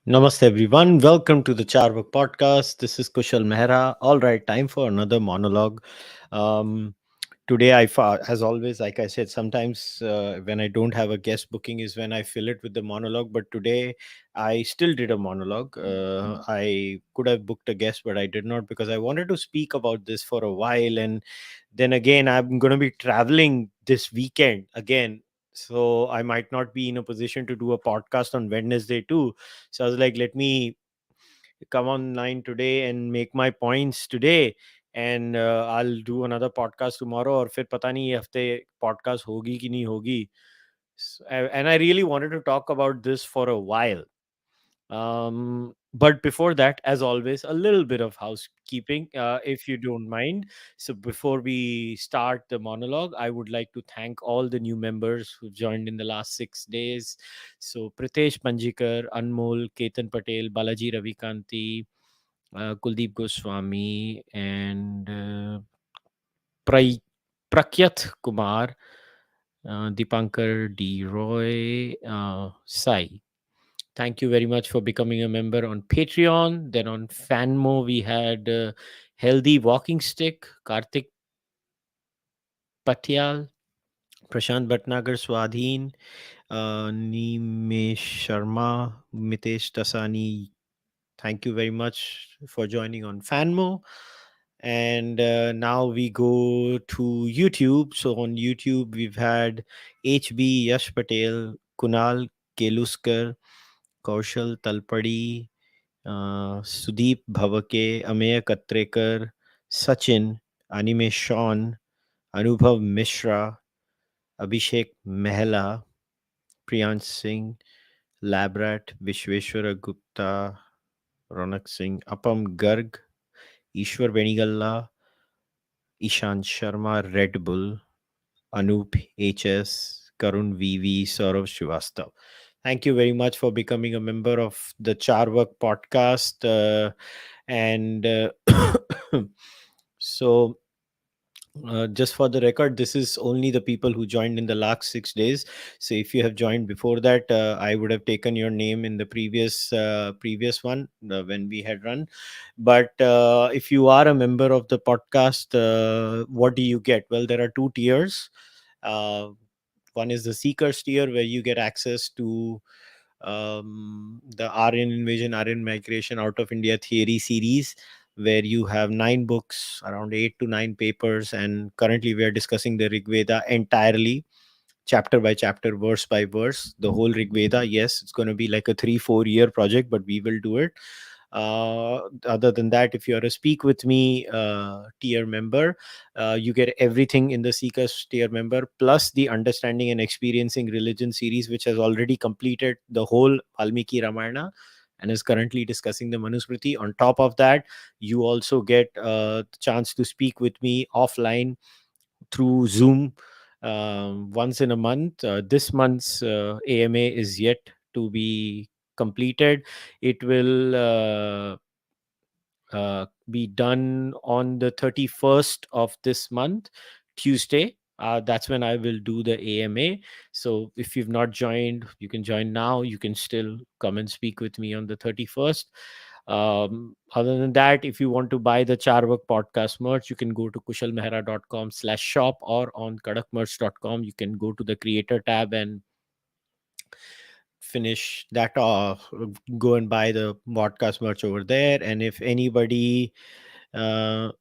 Namaste, everyone. Welcome to the Cārvāka podcast. This is Kushalmehra. All right, time for another monologue. Um, Today, as always, like I said, sometimes when I don't have a guest booking is when I fill it with the monologue. But today, I still did a monologue. I could have booked a guest, but I did not because I wanted to speak about this for a while. And then again, I'm going to be traveling this weekend again. So I might not be in a position to do a podcast on Wednesday too. So I was like, let me come online today and make my points today, and I'll do another podcast tomorrow, और फिर पता नहीं ये हफ्ते podcast होगी कि नहीं होगी. And I really wanted to talk about this for a while. But before that, as always, a little bit of housekeeping, if you don't mind. So before we start the monologue, I would like to thank all the new members who've joined in the last 6 days. So Pritesh Panjikar, Anmol, Ketan Patel, Balaji Ravikanti, Kuldeep Goswami, and Prakyat Kumar, Dipankar D. Roy, Sai. Thank you very much for becoming a member on Patreon. Then on Fanmo, we had Healthy Walking Stick, Karthik Patyal, Prashant Bhatnagar Swadhin, Nimesh Sharma, Mitesh Tasani. Thank you very much for joining on Fanmo. And now we go to YouTube. So on YouTube, we've had HB Yash Patel, Kunal Keluskar, Kaushal Talpadi, Sudeep Bhavake, Ameya Katrekar, Sachin, Anime Sean, Anubhav Mishra, Abhishek Mehla, Priyansh Singh, Labrat, Vishweshwara Gupta, Ronak Singh, Apam Garg, Ishwar Benigalla, Ishan Sharma, Red Bull, Anup HS, Karun VV, Saurav Srivastav. Thank you very much for becoming a member of the Charvak podcast. And so, just for the record, this is only the people who joined in the last 6 days. So if you have joined before that, I would have taken your name in the previous one when we had run. But if you are a member of the podcast, what do you get? Well, there are two tiers. uh, One is the seekers tier, where you get access to the Aryan invasion, Aryan migration out of India theory series, where you have 9 books, around 8 to 9 papers, and currently we are discussing the Rig Veda entirely, chapter by chapter, verse by verse, the whole Rig Veda. Yes, it's going to be like a 3-4 year project, but we will do it. Other than that, if you're a Speak With Me tier member, you get everything in the Seekers tier member, plus the Understanding and Experiencing Religion series, which has already completed the whole Valmiki Ramayana and is currently discussing the Manusmriti. On top of that, you also get a chance to speak with me offline through Zoom once in a month. This month's AMA is yet to be completed. It will be done on the 31st of this month, Tuesday. That's when I will do the AMA. So if you've not joined, you can join now. You can still come and speak with me on the 31st. Other than that, if you want to buy the Charvak podcast merch, you can go to kushalmehra.com/shop, or on kadakmerch.com. You can go to the creator tab and finish that off. Go and buy the podcast merch over there. And if anybody uh,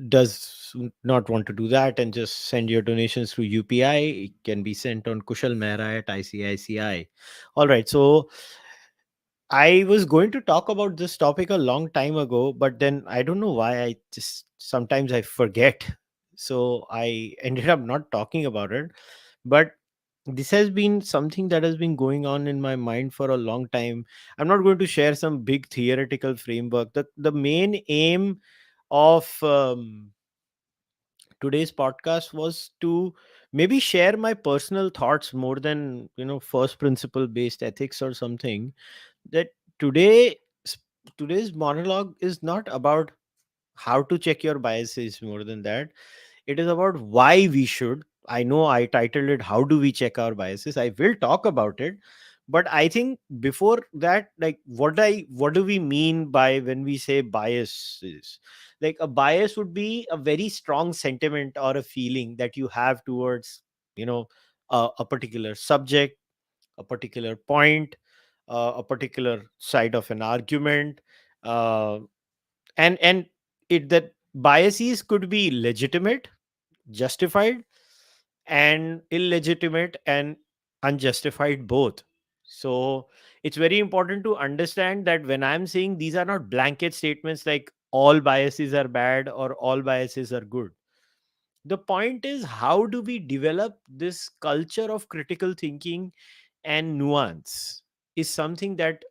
does not want to do that and just send your donations through UPI, it can be sent on kushalmehra at ICICI. All right. So I was going to talk about this topic a long time ago, but then I don't know why, I just sometimes I forget. So I ended up not talking about it. But this has been something that has been going on in my mind for a long time. I'm not going to share some big theoretical framework. The main aim of today's podcast was to maybe share my personal thoughts more than, first principle based ethics or something. That today today's monologue is not about how to check your biases. More than that, it is about why we should. I know I titled it "How Do We Check Our Biases." I will talk about it, But I think before that, like, what do we mean by when we say biases? Like, a bias would be a very strong sentiment or a feeling that you have towards, you know, a particular subject, a particular point, a particular side of an argument, uh, and it that biases could be legitimate, justified, and illegitimate and unjustified both. So it's very important to understand that when I'm saying, these are not blanket statements like all biases are bad or all biases are good. The point is, how do we develop this culture of critical thinking and nuance is something that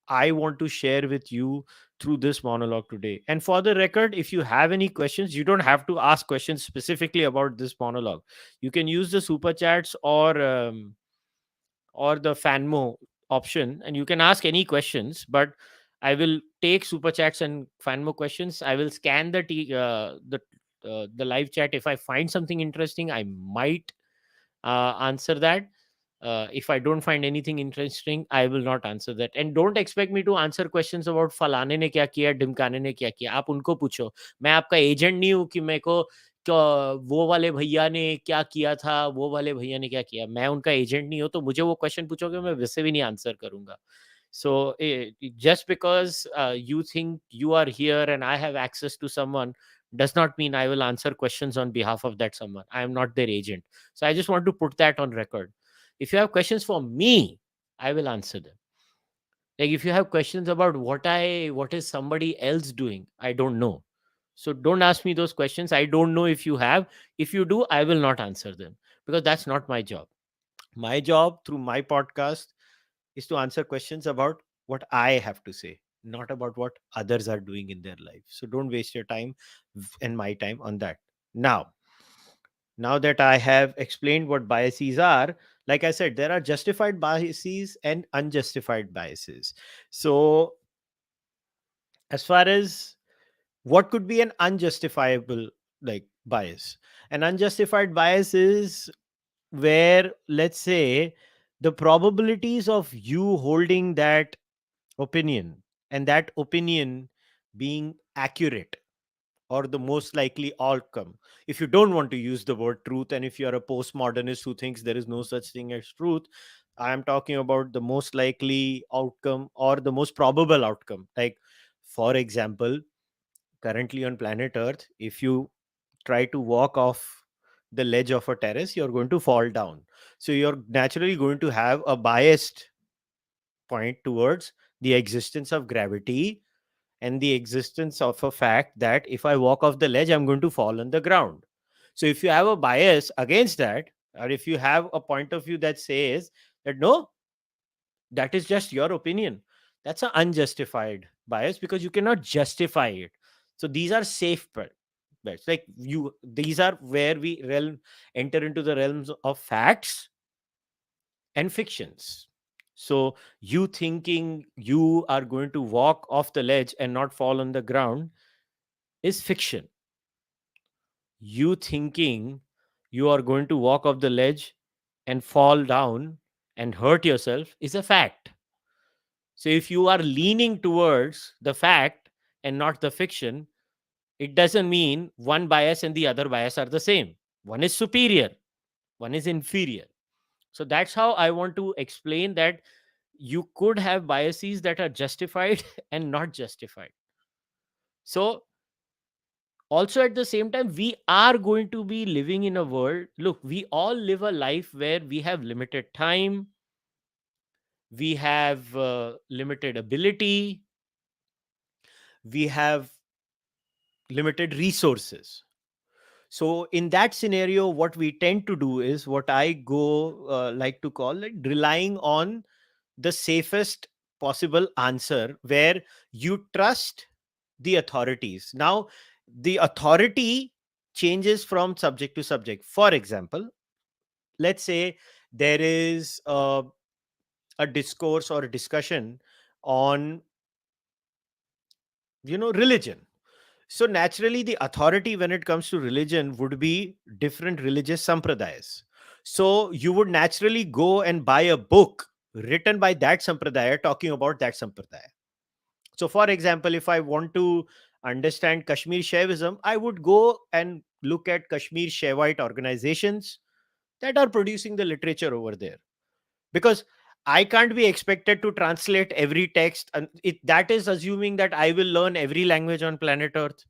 I want to share with you through this monologue today. And for the record, if you have any questions, you don't have to ask questions specifically about this monologue. You can use the super chats or the fanmo option, and you can ask any questions. But I will take super chats and fanmo questions. I will scan the live chat. If I find something interesting, I might answer that. If I don't find anything interesting, I will not answer that. And don't expect me to answer questions about फलाने ने क्या किया, ढिमकाने ने क्या किया. आप उनको पूछो. मैं आपका एजेंट नहीं हूँ कि मेरे को वो वाले भैया ने क्या किया था, वो वाले भैया ने क्या किया. मैं उनका एजेंट नहीं हूँ, तो मुझे वो क्वेश्चन पूछोगे, मैं वैसे भी नहीं आंसर करूंगा. So just because you think you are here and I have access to someone does not mean I will answer questions on behalf of that someone. I am not their agent. So I just want to put that on record. If you have questions for me, I will answer them. Like, if you have questions about what is somebody else doing, I don't know. So don't ask me those questions. I don't know if you have. If you do, I will not answer them, because that's not my job. My job through my podcast is to answer questions about what I have to say, not about what others are doing in their life. So don't waste your time and my time on that. Now that I have explained what biases are, like I said, there are justified biases and unjustified biases. So, as far as what could be an unjustifiable, like, bias, an unjustified bias is where, let's say, the probabilities of you holding that opinion and that opinion being accurate or the most likely outcome. If you don't want to use the word truth, and if you're a postmodernist who thinks there is no such thing as truth, I am talking about the most likely outcome or the most probable outcome. Like, for example, currently on planet Earth, if you try to walk off the ledge of a terrace, you're going to fall down. So you're naturally going to have a biased point towards the existence of gravity and the existence of a fact that if I walk off the ledge, I'm going to fall on the ground. So if you have a bias against that, or if you have a point of view that says that no, that is just your opinion, that's an unjustified bias because you cannot justify it. So these are safe bets. Like, these are where we enter into the realms of facts and fictions. So you thinking you are going to walk off the ledge and not fall on the ground is fiction. You thinking you are going to walk off the ledge and fall down and hurt yourself is a fact. So if you are leaning towards the fact and not the fiction, it doesn't mean one bias and the other bias are the same. One is superior, one is inferior. So that's how I want to explain that you could have biases that are justified and not justified. So also, at the same time, we are going to be living in a world. Look, we all live a life where we have limited time, we have limited ability, we have limited resources. So in that scenario, what we tend to do is what I go like to call, like, relying on the safest possible answer, where you trust the authorities. Now, the authority changes from subject to subject. For example, let's say there is a discourse or a discussion on, religion. So naturally, the authority when it comes to religion would be different religious sampradayas. So you would naturally go and buy a book written by that sampradaya talking about that sampradaya. So, for example, if I want to understand Kashmir Shaivism, I would go and look at Kashmir Shaivite organizations that are producing the literature over there. Because I can't be expected to translate every text, and that is assuming that I will learn every language on planet Earth.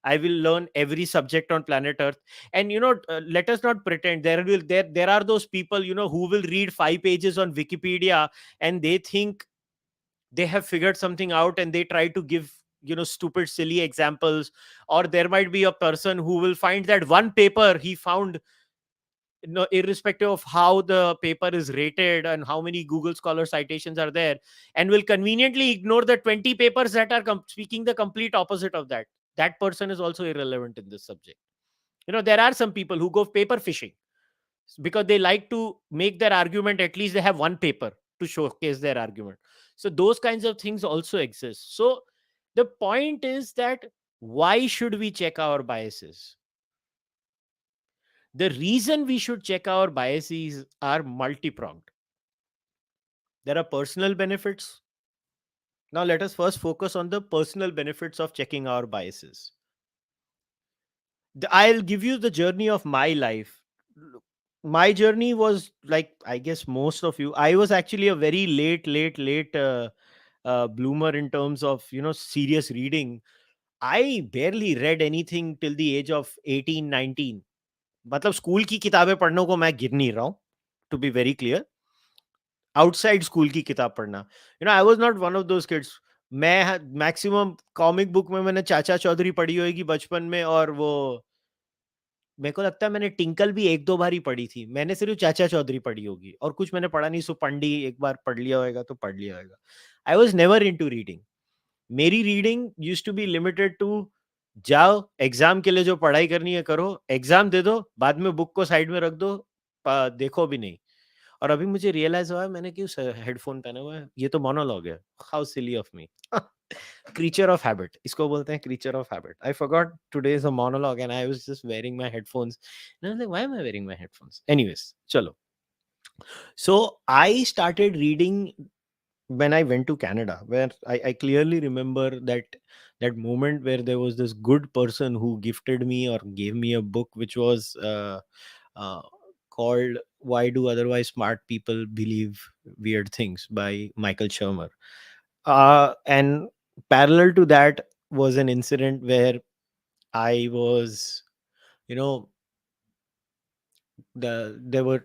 I will learn every subject on planet Earth. And let us not pretend there are those people who will read 5 pages on Wikipedia, and they think they have figured something out, and they try to give stupid silly examples. Or there might be a person who will find that one paper he found, irrespective of how the paper is rated and how many Google Scholar citations are there, and will conveniently ignore the 20 papers that are speaking the complete opposite of that. That person is also irrelevant in this subject. There are some people who go paper fishing because they like to make their argument. At least they have one paper to showcase their argument. So those kinds of things also exist. So the point is that, why should we check our biases? The reason we should check our biases are multi-pronged. There are personal benefits. Now let us first focus on the personal benefits of checking our biases. I'll give you the journey of my life. My journey was like, I guess, most of you. I was actually a very late bloomer in terms of serious reading. I barely read anything till the age of 18, 19. मतलब school की किताबें पढ़ने को मैं गिर नहीं रहा हूँ, to be very clear. Outside school की किताब पढ़ना, I was not one of those kids. मैं मैक्सिमम कॉमिक बुक में मैंने चाचा चौधरी पढ़ी होगी बचपन में, और वो मेरे को लगता है मैंने टिंकल भी एक दो बार ही पढ़ी थी. मैंने सिर्फ चाचा चौधरी पढ़ी होगी और कुछ मैंने पढ़ा नहीं. सुपंडी एक बार पढ़ लिया होगा तो पढ़ लिया होगा. I was never into reading. मेरी reading used to be limited to, जाओ एग्जाम के लिए जो पढ़ाई करनी है करो, एग्जाम दे दो, बाद में बुक को साइड में रख दो, देखो भी नहीं. और अभी मुझे रियलाइज हुआ है मैंने क्यों हेडफोन पहने हुए हैं, ये तो मोनोलॉग है. How silly of me. Creature of habit इसको बोलते हैं, creature of habit. I forgot today is a monologue and I was just wearing my headphones. Why am I wearing my headphones? Anyways, चलो. So I started reading when I went to Canada, where I clearly remember that moment where there was this good person who gifted me or gave me a book which was uh, called "Why Do Otherwise Smart People Believe Weird Things" by Michael Shermer. And parallel to that was an incident where I was, you know, there were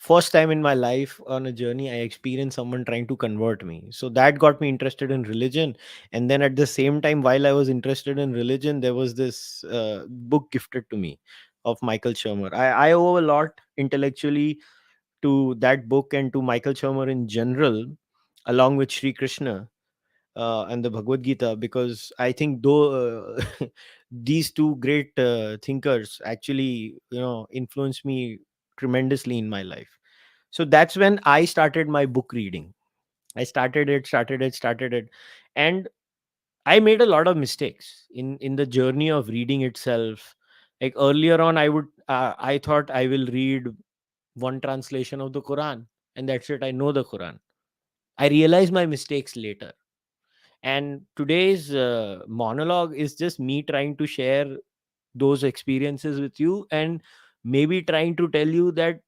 first time in my life on a journey I experienced someone trying to convert me, so that got me interested in religion. And then at the same time, while I was interested in religion, there was this book gifted to me of Michael Shermer. I owe a lot intellectually to that book and to Michael Shermer in general, along with Sri Krishna and the Bhagavad Gita, because I think though these two great thinkers actually influenced me tremendously in my life. So that's when I started my book reading. I started it, and I made a lot of mistakes in the journey of reading itself. Like earlier on, I thought I will read one translation of the Quran, and that's it. I know the Quran. I realized my mistakes later. And today's monologue is just me trying to share those experiences with you, and maybe trying to tell you that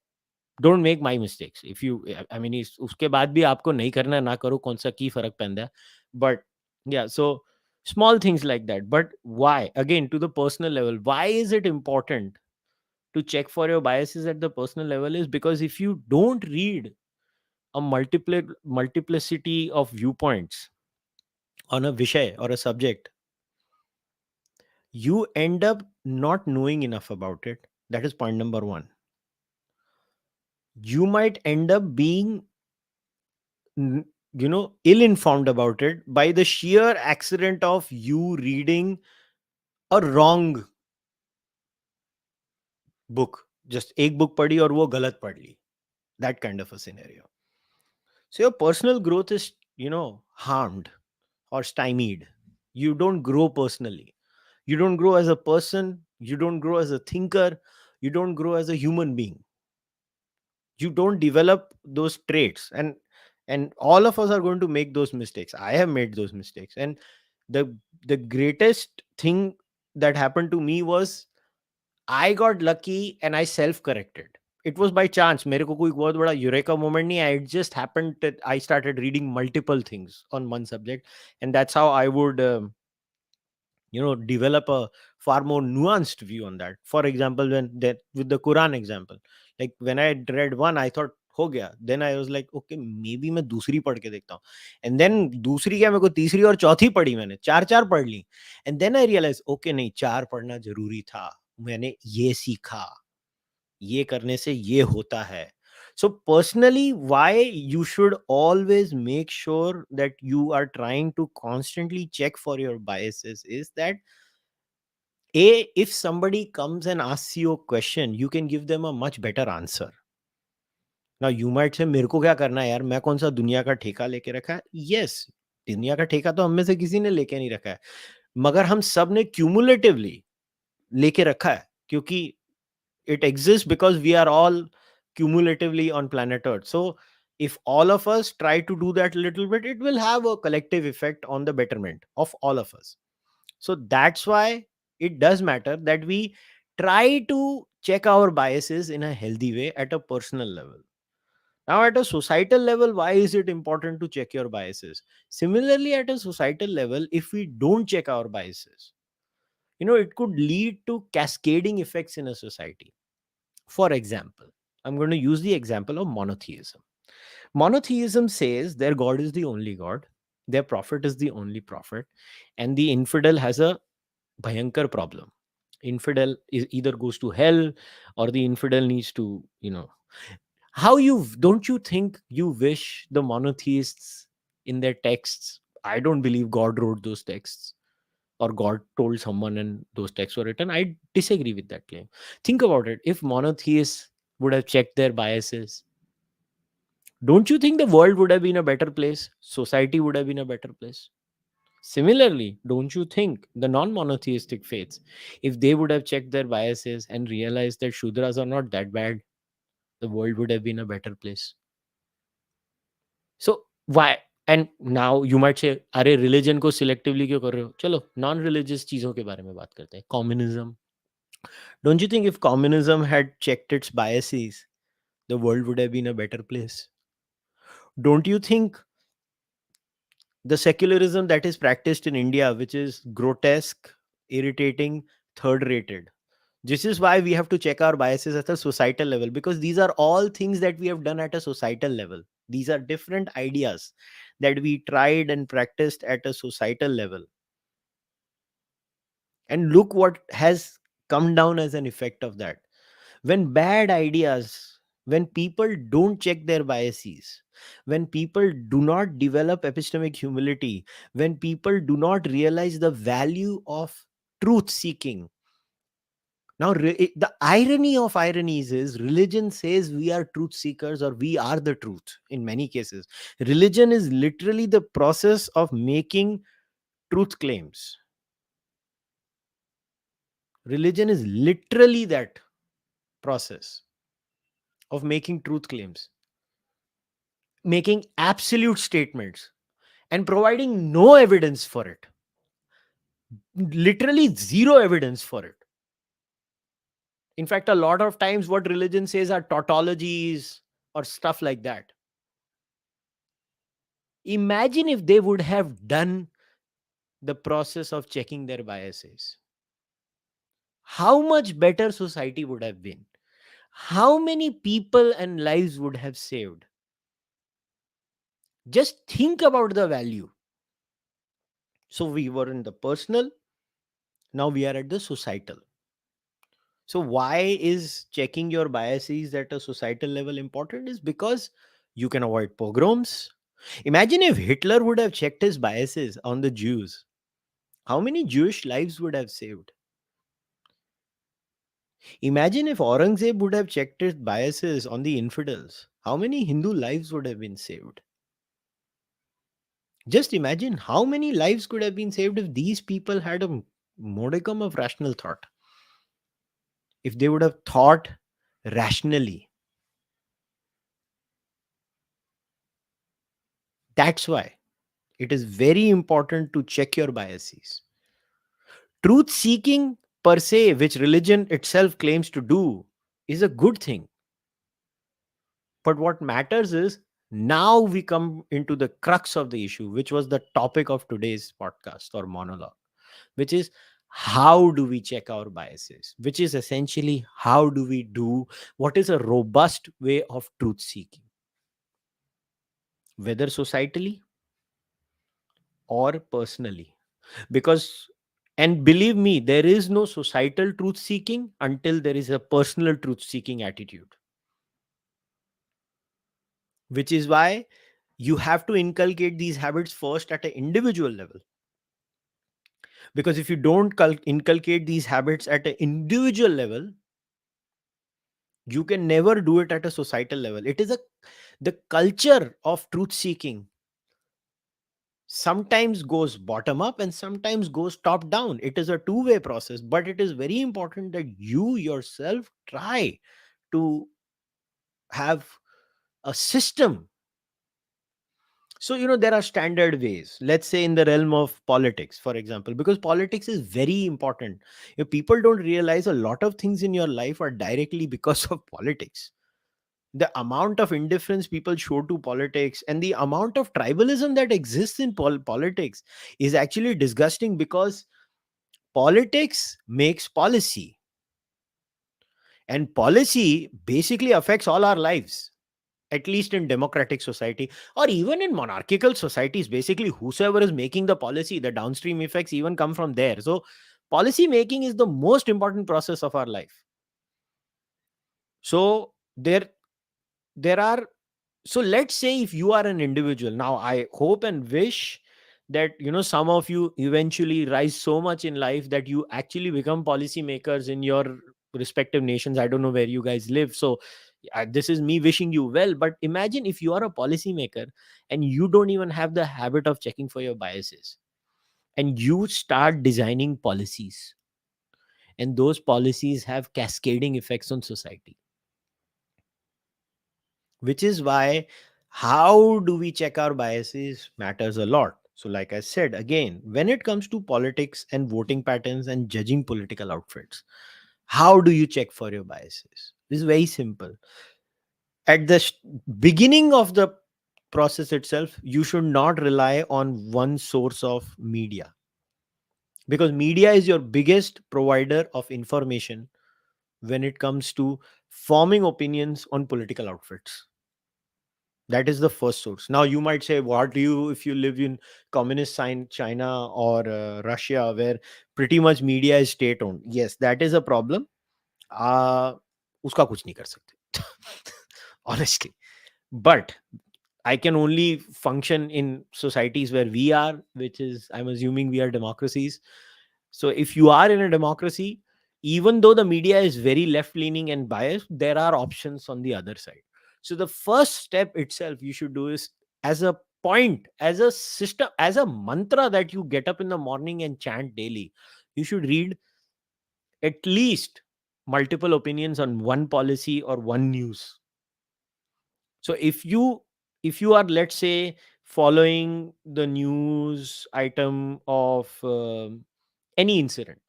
don't make my mistakes. If you, I mean, उसके बाद भी आपको नहीं करना, ना करो, कौन सा की फर्क पैंदा है. But yeah, so small things like that. But why, again, to the personal level, why is it important to check for your biases at the personal level? Is because if you don't read a multiplicity of viewpoints on a vishay or a subject, you end up not knowing enough about it. That is point number one. You might end up being ill informed about it by the sheer accident of you reading a wrong book. Just एक book पढ़ी और वो गलत पढ़ ली. That kind of a scenario. So your personal growth is harmed or stymied. You don't grow personally. You don't grow as a person. You don't grow as a thinker. You don't grow as a human being. You don't develop those traits. And and all of us are going to make those mistakes. I have made those mistakes, and the the greatest thing that happened to me was I got lucky and I self corrected. It was by chance. मेरे को कोई बहुत बड़ा eureka moment नहीं. It just happened that I started reading multiple things on one subject, and that's how I would develop a far more nuanced view on that. For example, when that with the Quran example, like when I read one, I thought हो गया. Then I was like, okay, maybe मैं दूसरी पढ़ के देखता हूँ. And then दूसरी क्या, मेरे को तीसरी और चौथी पढ़ी, मैंने चार चार पढ़ ली. And then I realized, okay, नहीं, चार पढ़ना जरूरी था. मैंने ये सीखा, ये करने से ये होता है. So personally, why you should always make sure that you are trying to constantly check for your biases is that if somebody comes and asks you a question, you can give them a much better answer. Now you might say, मेरे को क्या करना है यार, मैं कौन सा दुनिया का ठेका लेके रखा है. Yes, दुनिया का ठेका तो हम में से किसी ने लेके नहीं रखा है, मगर हम सब ने क्यूमुलेटिवली लेके रखा है, क्योंकि it exists because we are all cumulatively on planet Earth. So if all of us try to do that a little bit, it will have a collective effect on the betterment of all of us. So that's why it does matter that we try to check our biases in a healthy way at a personal level. Now, at a societal level, why is it important to check your biases? Similarly, at a societal level, if we don't check our biases, it could lead to cascading effects in a society. For example, I'm going to use the example of monotheism. Monotheism says their God is the only God, their prophet is the only prophet, and the infidel has a bhayankar problem. Infidel is either goes to hell, or the infidel needs to, how you don't you think you wish the monotheists in their texts? I don't believe God wrote those texts or God told someone and those texts were written. I disagree with that claim. Think about it. If monotheists would have checked their biases, don't you think the world would have been a better place? Society would have been a better place. Similarly, don't you think the non monotheistic faiths, if they would have checked their biases and realized that Shudras are not that bad, the world would have been a better place? So, why? And now you might say, अरे religion को selectively क्यों कर रहे हो? चलो non religious चीजों के बारे में बात करते हैं. Communism. Don't you think if communism had checked its biases, the world would have been a better place? Don't you think the secularism that is practiced in India, which is grotesque, irritating, third rated, this is why we have to check our biases at a societal level, because these are all things that we have done at a societal level. These are different ideas that we tried and practiced at a societal level. And look what has come down as an effect of that. When bad ideas, when people don't check their biases, when people do not develop epistemic humility, when people do not realize the value of truth seeking. Now, the irony of ironies is religion says we are truth seekers or we are the truth in many cases. Religion is literally the process of making truth claims. Religion is literally that process of making truth claims, making absolute statements and providing no evidence for it. Literally zero evidence for it. In fact, a lot of times what religion says are tautologies or stuff like that. Imagine if they would have done the process of checking their biases. How much better society would have been? How many people and lives would have saved? Just think about the value. So we were in the personal, now we are at the societal. So why is checking your biases at a societal level important? Is because you can avoid pogroms. Imagine if Hitler would have checked his biases on the Jews. How many Jewish lives would have saved? Imagine if Aurangzeb would have checked his biases on the infidels. How many Hindu lives would have been saved? Just imagine how many lives could have been saved if these people had a modicum of rational thought. If they would have thought rationally. That's why it is very important to check your biases. Truth seeking, per se, which religion itself claims to do, is a good thing. But what matters is, now we come into the crux of the issue, which was the topic of today's podcast or monologue, which is how do we check our biases, which is essentially how do we do what is a robust way of truth seeking, whether societally or personally. Because, and believe me, there is no societal truth seeking until there is a personal truth seeking attitude, which is why you have to inculcate these habits first at an individual level. Because if you don't inculcate these habits at an individual level, you can never do it at a societal level. It is a the culture of truth seeking sometimes goes bottom up and sometimes goes top down. It is a two-way process, but it is very important that you yourself try to have a system. So, there are standard ways, let's say in the realm of politics, for example, because politics is very important. People don't realize a lot of things in your life are directly because of politics. The amount of indifference people show to politics and the amount of tribalism that exists in politics is actually disgusting, because politics makes policy, and policy basically affects all our lives, at least in democratic society or even in monarchical societies. Basically, whosoever is making the policy, the downstream effects even come from there. So policy making is the most important process of our life. So there are, so let's say if you are an individual, now I hope and wish that some of you eventually rise so much in life that you actually become policy makers in your respective nations. I don't know where you guys live, so this is me wishing you well. But imagine if you are a policy maker and you don't even have the habit of checking for your biases, and you start designing policies, and those policies have cascading effects on society. Which is why how do we check our biases matters a lot. So like I said, again, when it comes to politics and voting patterns and judging political outfits, how do you check for your biases? It's very simple. At the beginning of the process itself, you should not rely on one source of media, because media is your biggest provider of information when it comes to forming opinions on political outfits. That is the first source. Now you might say, what do you, if you live in communist sign China or Russia, where pretty much media is state owned? Yes, that is a problem. uh uska kuch nahi kar sakte. Honestly. But I can only function in societies where we are, which is, I'm assuming we are democracies. So if you are in a democracy, even though the media is very left leaning and biased, there are options on the other side. So the first step itself you should do is, as a point, as a system, as a mantra that you get up in the morning and chant daily, you should read at least multiple opinions on one policy or one news. So if you are, let's say, following the news item of any incident,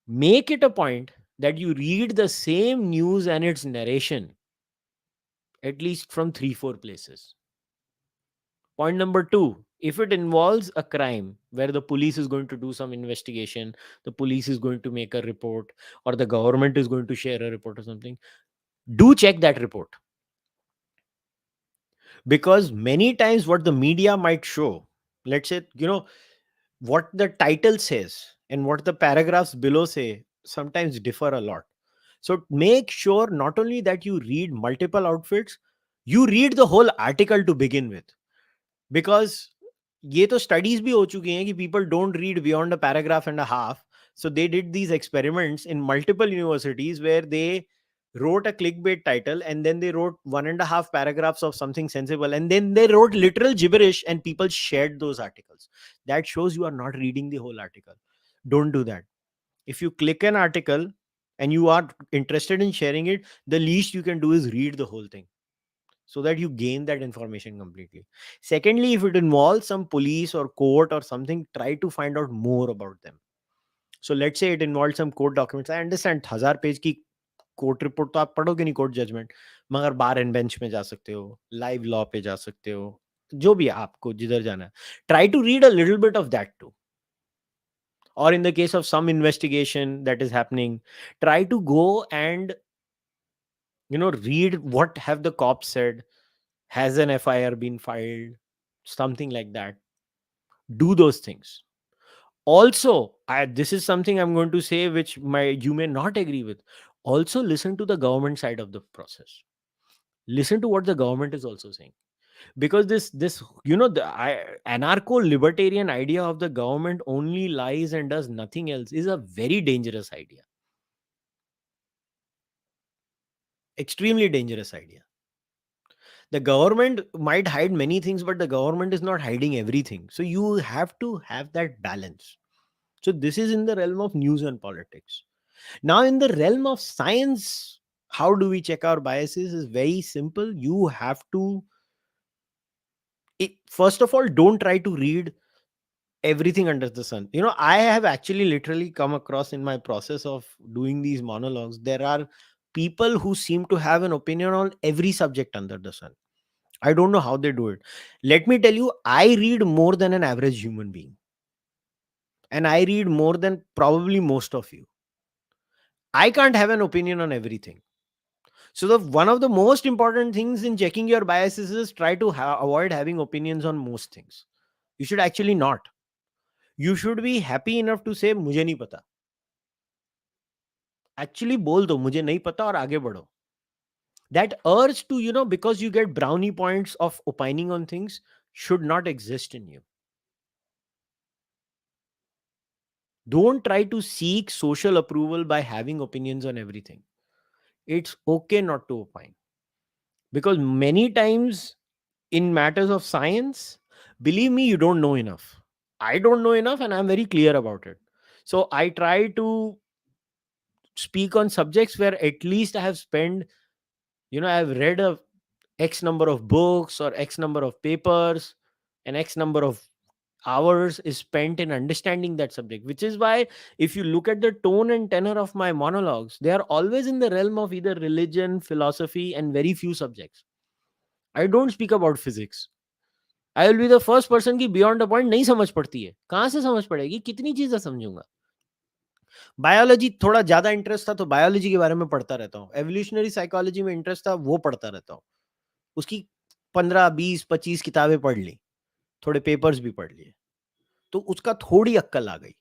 make it a point that you read the same news and its narration at least from 3 4 places. Point number 2, if it involves a crime where the police is going to do some investigation, the police is going to make a report, or the government is going to share a report or something, do check that report. Because many times what the media might show, let's say, what the title says and what the paragraphs below say sometimes differ a lot. So make sure not only that you read multiple outfits, you read the whole article to begin with. Because ये तो studies भी हो चुकी हैं कि people don't read beyond a paragraph and a half. So they did these experiments in multiple universities where they wrote a clickbait title and then they wrote 1.5 paragraphs of something sensible, and then they wrote literal gibberish and people shared those articles. That shows you are not reading the whole article. Don't do that. If you click an article and you are interested in sharing it, the least you can do is read the whole thing. so that you gain that information completely. Secondly, if it involves some police or court or something, try to find out more about them. So let's say it involves some court documents. I understand 1000 page की court report तो आप पढ़ोगे नहीं, court judgement, मगर बार and bench में जा सकते हो, लाइव लॉ पे जा सकते हो, जो भी है, आपको जिधर जाना है, try to read a little bit of that too. Or in the case of some investigation that is happening, try to go and read what have the cops said. Has an FIR been filed? Something like that. Do those things. Also, this is something I'm going to say which you may not agree with. Also, listen to the government side of the process. Listen to what the government is also saying, because this the anarcho libertarian idea of the government only lies and does nothing else is a very dangerous idea. Extremely dangerous idea. The government might hide many things, but the government is not hiding everything. So you have to have that balance. So this is in the realm of news and politics. Now, in the realm of science, how do we check our biases? Is very simple. You have to, first of all, don't try to read everything under the sun. I have actually literally come across in my process of doing these monologues, there are people who seem to have an opinion on every subject under the sun. I don't know how they do it. Let me tell you, I read more than an average human being. And I read more than probably most of you. I can't have an opinion on everything. So one of the most important things in checking your biases is try to avoid having opinions on most things. You should actually not. You should be happy enough to say मुझे नहीं पता. Actually बोल दो मुझे नहीं पता और आगे बढ़ो. That urge to, because you get brownie points of opining on things should not exist in you. Don't try to seek social approval by having opinions on everything. It's okay not to opine. Because many times in matters of science, believe me, you don't know enough. I don't know enough and I'm very clear about it. So I try to speak on subjects where at least I have spent, I've read a X number of books or X number of papers and X number of hours is spent in understanding that subject, which is why if you look at the tone and tenor of my monologues, they are always in the realm of either religion, philosophy, and very few subjects. I don't speak about physics. I will be the first person की beyond a point नहीं समझ पड़ती है. कहाँ से समझ पड़ेगी, कितनी चीजें समझूंगा. बायोलॉजी थोड़ा ज्यादा इंटरेस्ट था तो बायोलॉजी के बारे में पढ़ता रहता हूँ. एवोल्यूशनरी साइकोलॉजी में इंटरेस्ट था, वो पढ़ता रहता हूँ. उसकी 15, 20, 25 किताबें पढ़ ली, थोड़े पेपर्स भी पढ़ लिए, तो उसका थोड़ी अक्कल आ गई.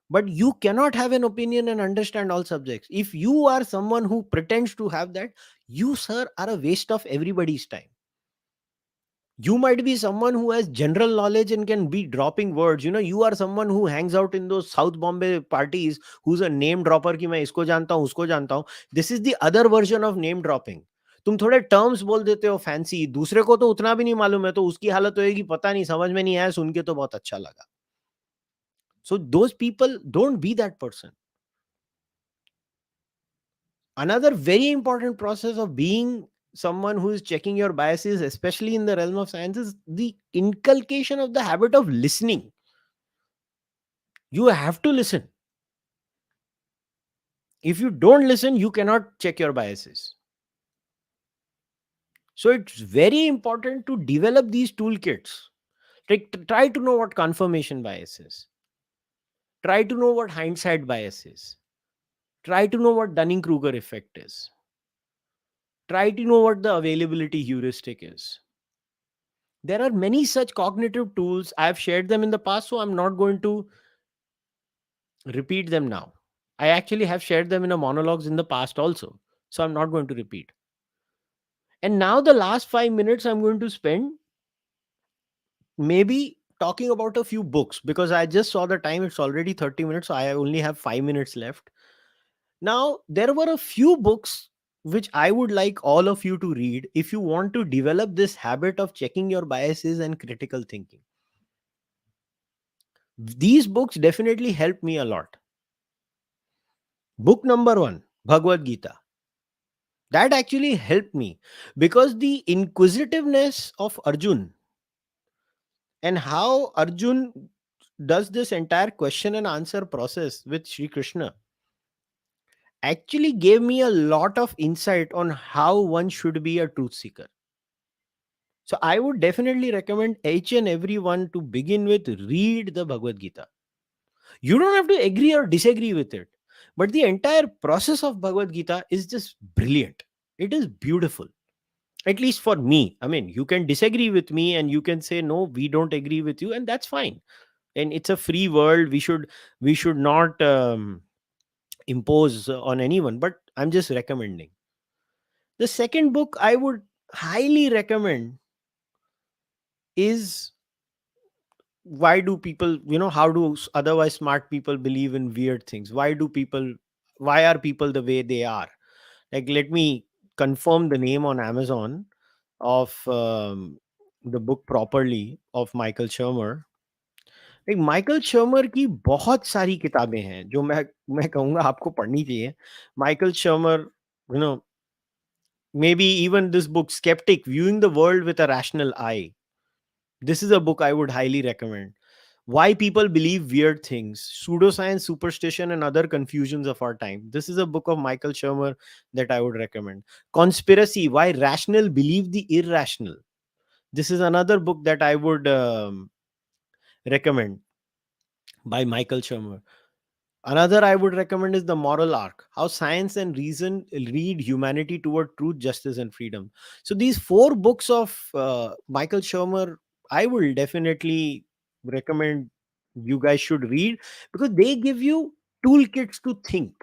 But you cannot have an opinion and understand all subjects. If you are someone who pretends to have that, you, sir, are a waste of everybody's time. You might be someone who has general knowledge and can be dropping words. You are someone who hangs out in those South Bombay parties, who's a name dropper कि मैं इसको जानता हूँ, उसको जानता हूँ. This is the other version of name dropping. तुम थोड़े टर्म्स बोल देते हो फैंसी, दूसरे को तो उतना भी नहीं मालूम है, तो उसकी हालत होएगी पता नहीं, समझ में नहीं आया, सुन के तो बहुत अच्छा लगा. So those people, don't be that person. Another very important process of being someone who is checking your biases, especially in the realm of science, is the inculcation of the habit of listening. You have to listen. If you don't listen, you cannot check your biases. So it's very important to develop these toolkits. Try to know what confirmation bias is. Try to know what hindsight bias is. Try to know what Dunning-Kruger effect is. Try to know what the availability heuristic is. There are many such cognitive tools. I have shared them in the past, so I'm not going to repeat them now. I actually have shared them in a monologues in the past also, so I'm not going to repeat. And now the last 5 minutes I'm going to spend maybe talking about a few books, because I just saw the time, it's already 30 minutes, so I only have 5 minutes left. Now, there were a few books which I would like all of you to read if you want to develop this habit of checking your biases and critical thinking. These books definitely helped me a lot. Book number 1, Bhagavad Gita. That actually helped me, because the inquisitiveness of Arjun, and how Arjun does this entire question and answer process with Sri Krishna, actually gave me a lot of insight on how one should be a truth seeker. So I would definitely recommend each and everyone to begin with read the Bhagavad Gita. You don't have to agree or disagree with it, but the entire process of Bhagavad Gita is just brilliant. It is beautiful, at least for me. I mean, you can disagree with me and you can say no, we don't agree with you, and that's fine. And it's a free world. We should not impose on anyone, but I'm just recommending. The second book I would highly recommend is why do people, how do otherwise smart people believe in weird things? Why are people the way they are? Like, let me confirm the name on Amazon of the book properly, of Michael Shermer. एक Michael Shearmur की बहुत सारी किताबें हैं जो मैं कहूंगा आपको पढ़नी चाहिए. Michael Shearmur, you know maybe even this book, Skeptic: Viewing the World with a Rational Eye. This is a book I would highly recommend. Why People Believe Weird Things: Pseudoscience, Superstition, and Other Confusions of Our Time. This is a book of Michael Shermer that I would recommend. Conspiracy: Why Rational Believe the Irrational. This is another book that I would recommend, by Michael Shermer. Another I would recommend is The Moral Arc: How Science and Reason Lead Humanity Toward Truth, Justice, and Freedom. So these four books of Michael Shermer, I will definitely recommend you guys should read, because they give you toolkits to think.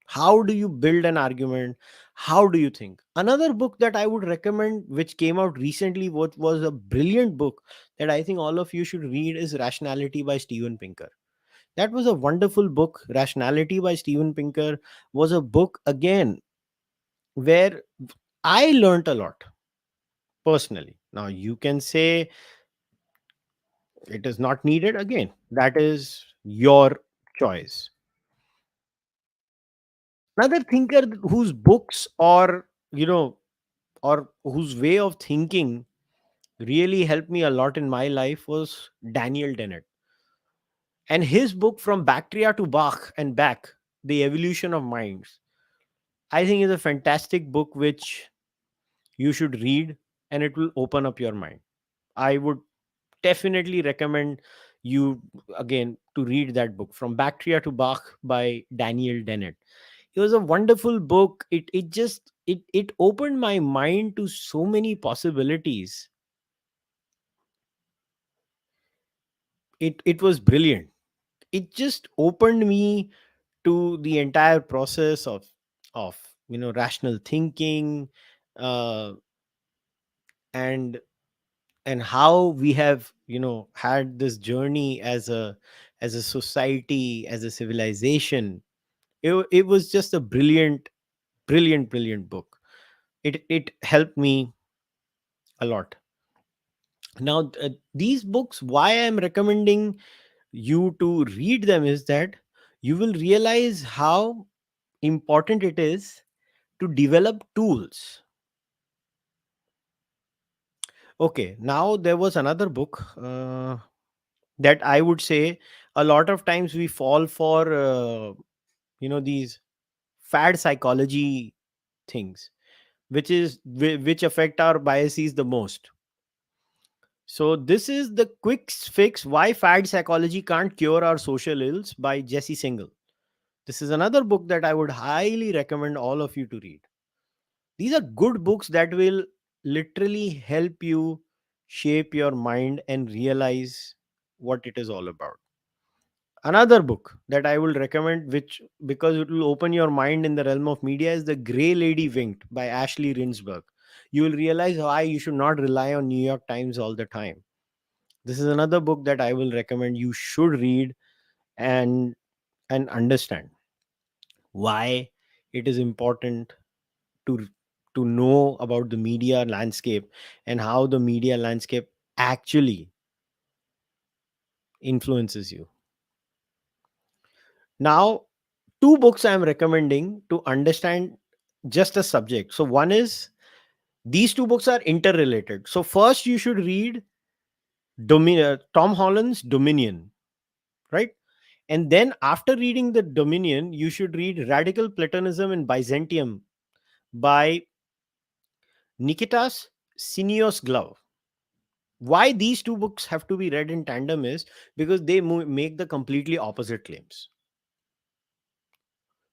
How do you build an argument? How do you think? Another book that I would recommend, which came out recently, what was a brilliant book that I think all of you should read, is Rationality by Steven Pinker. That was a wonderful book. Rationality by Steven Pinker was a book, again, where I learnt a lot personally. Now, you can say it is not needed. Again, that is your choice. Another thinker whose books, or whose way of thinking really helped me a lot in my life, was Daniel Dennett. And his book, From Bacteria to Bach and Back: The Evolution of Minds, I think is a fantastic book which you should read, and it will open up your mind. I would definitely recommend you, again, to read that book, From Bacteria to Bach by Daniel Dennett. It was a wonderful book. It opened my mind to so many possibilities. It was brilliant. It just opened me to the entire process of rational thinking, uh, and how we have had this journey as a society, as a civilization. It was just a brilliant, brilliant, brilliant book. It helped me a lot. Now, these books, why I'm recommending you to read them, is that you will realize how important it is to develop tools. Okay, now there was another book that I would say a lot of times we fall for these fad psychology things, which affect our biases the most. So this is The Quick Fix: Why Fad Psychology Can't Cure Our Social Ills, by Jesse Single. This is another book that I would highly recommend all of you to read. These are good books that will literally help you shape your mind and realize what it is all about. Another book that I will recommend, which, because it will open your mind in the realm of media, is The Grey Lady Winked by Ashley Rinsberg. You will realize why you should not rely on New York Times all the time. This is another book that I will recommend you should read, and understand why it is important to know about the media landscape, and how the media landscape actually influences you. Now, two books I am recommending to understand just a subject. So one is, these two books are interrelated. So first you should read Tom Holland's Dominion, right? And then after reading the Dominion, you should read Radical Platonism in Byzantium by Nikitas Sinios Glove. Why these two books have to be read in tandem is because they make the completely opposite claims.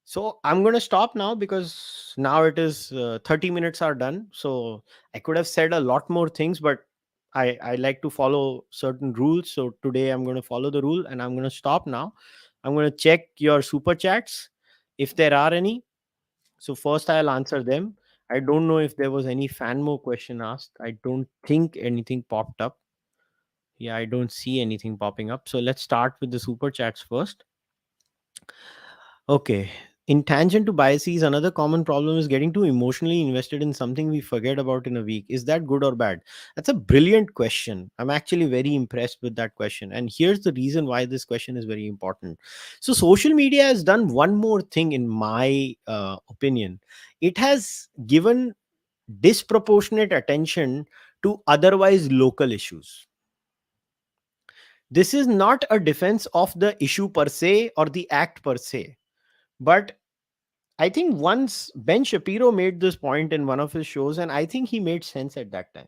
So I'm going to stop now because now it is 30 minutes are done. So I could have said a lot more things, but I like to follow certain rules. So today I'm going to follow the rule and I'm going to stop now. I'm going to check your super chats if there are any. So first I'll answer them. I don't know if there was any fan more question asked. I don't think anything popped up. Yeah, I don't see anything popping up. So let's start with the super chats first. Okay. In tangent to biases, another common problem is getting too emotionally invested in something we forget about in a week. Is that good or bad? That's a brilliant question. I'm actually very impressed with that question. And here's the reason why this question is very important. So, social media has done one more thing, in my opinion. It has given disproportionate attention to otherwise local issues. This is not a defense of the issue per se or the act per se, but I think once Ben Shapiro made this point in one of his shows, and I think he made sense at that time.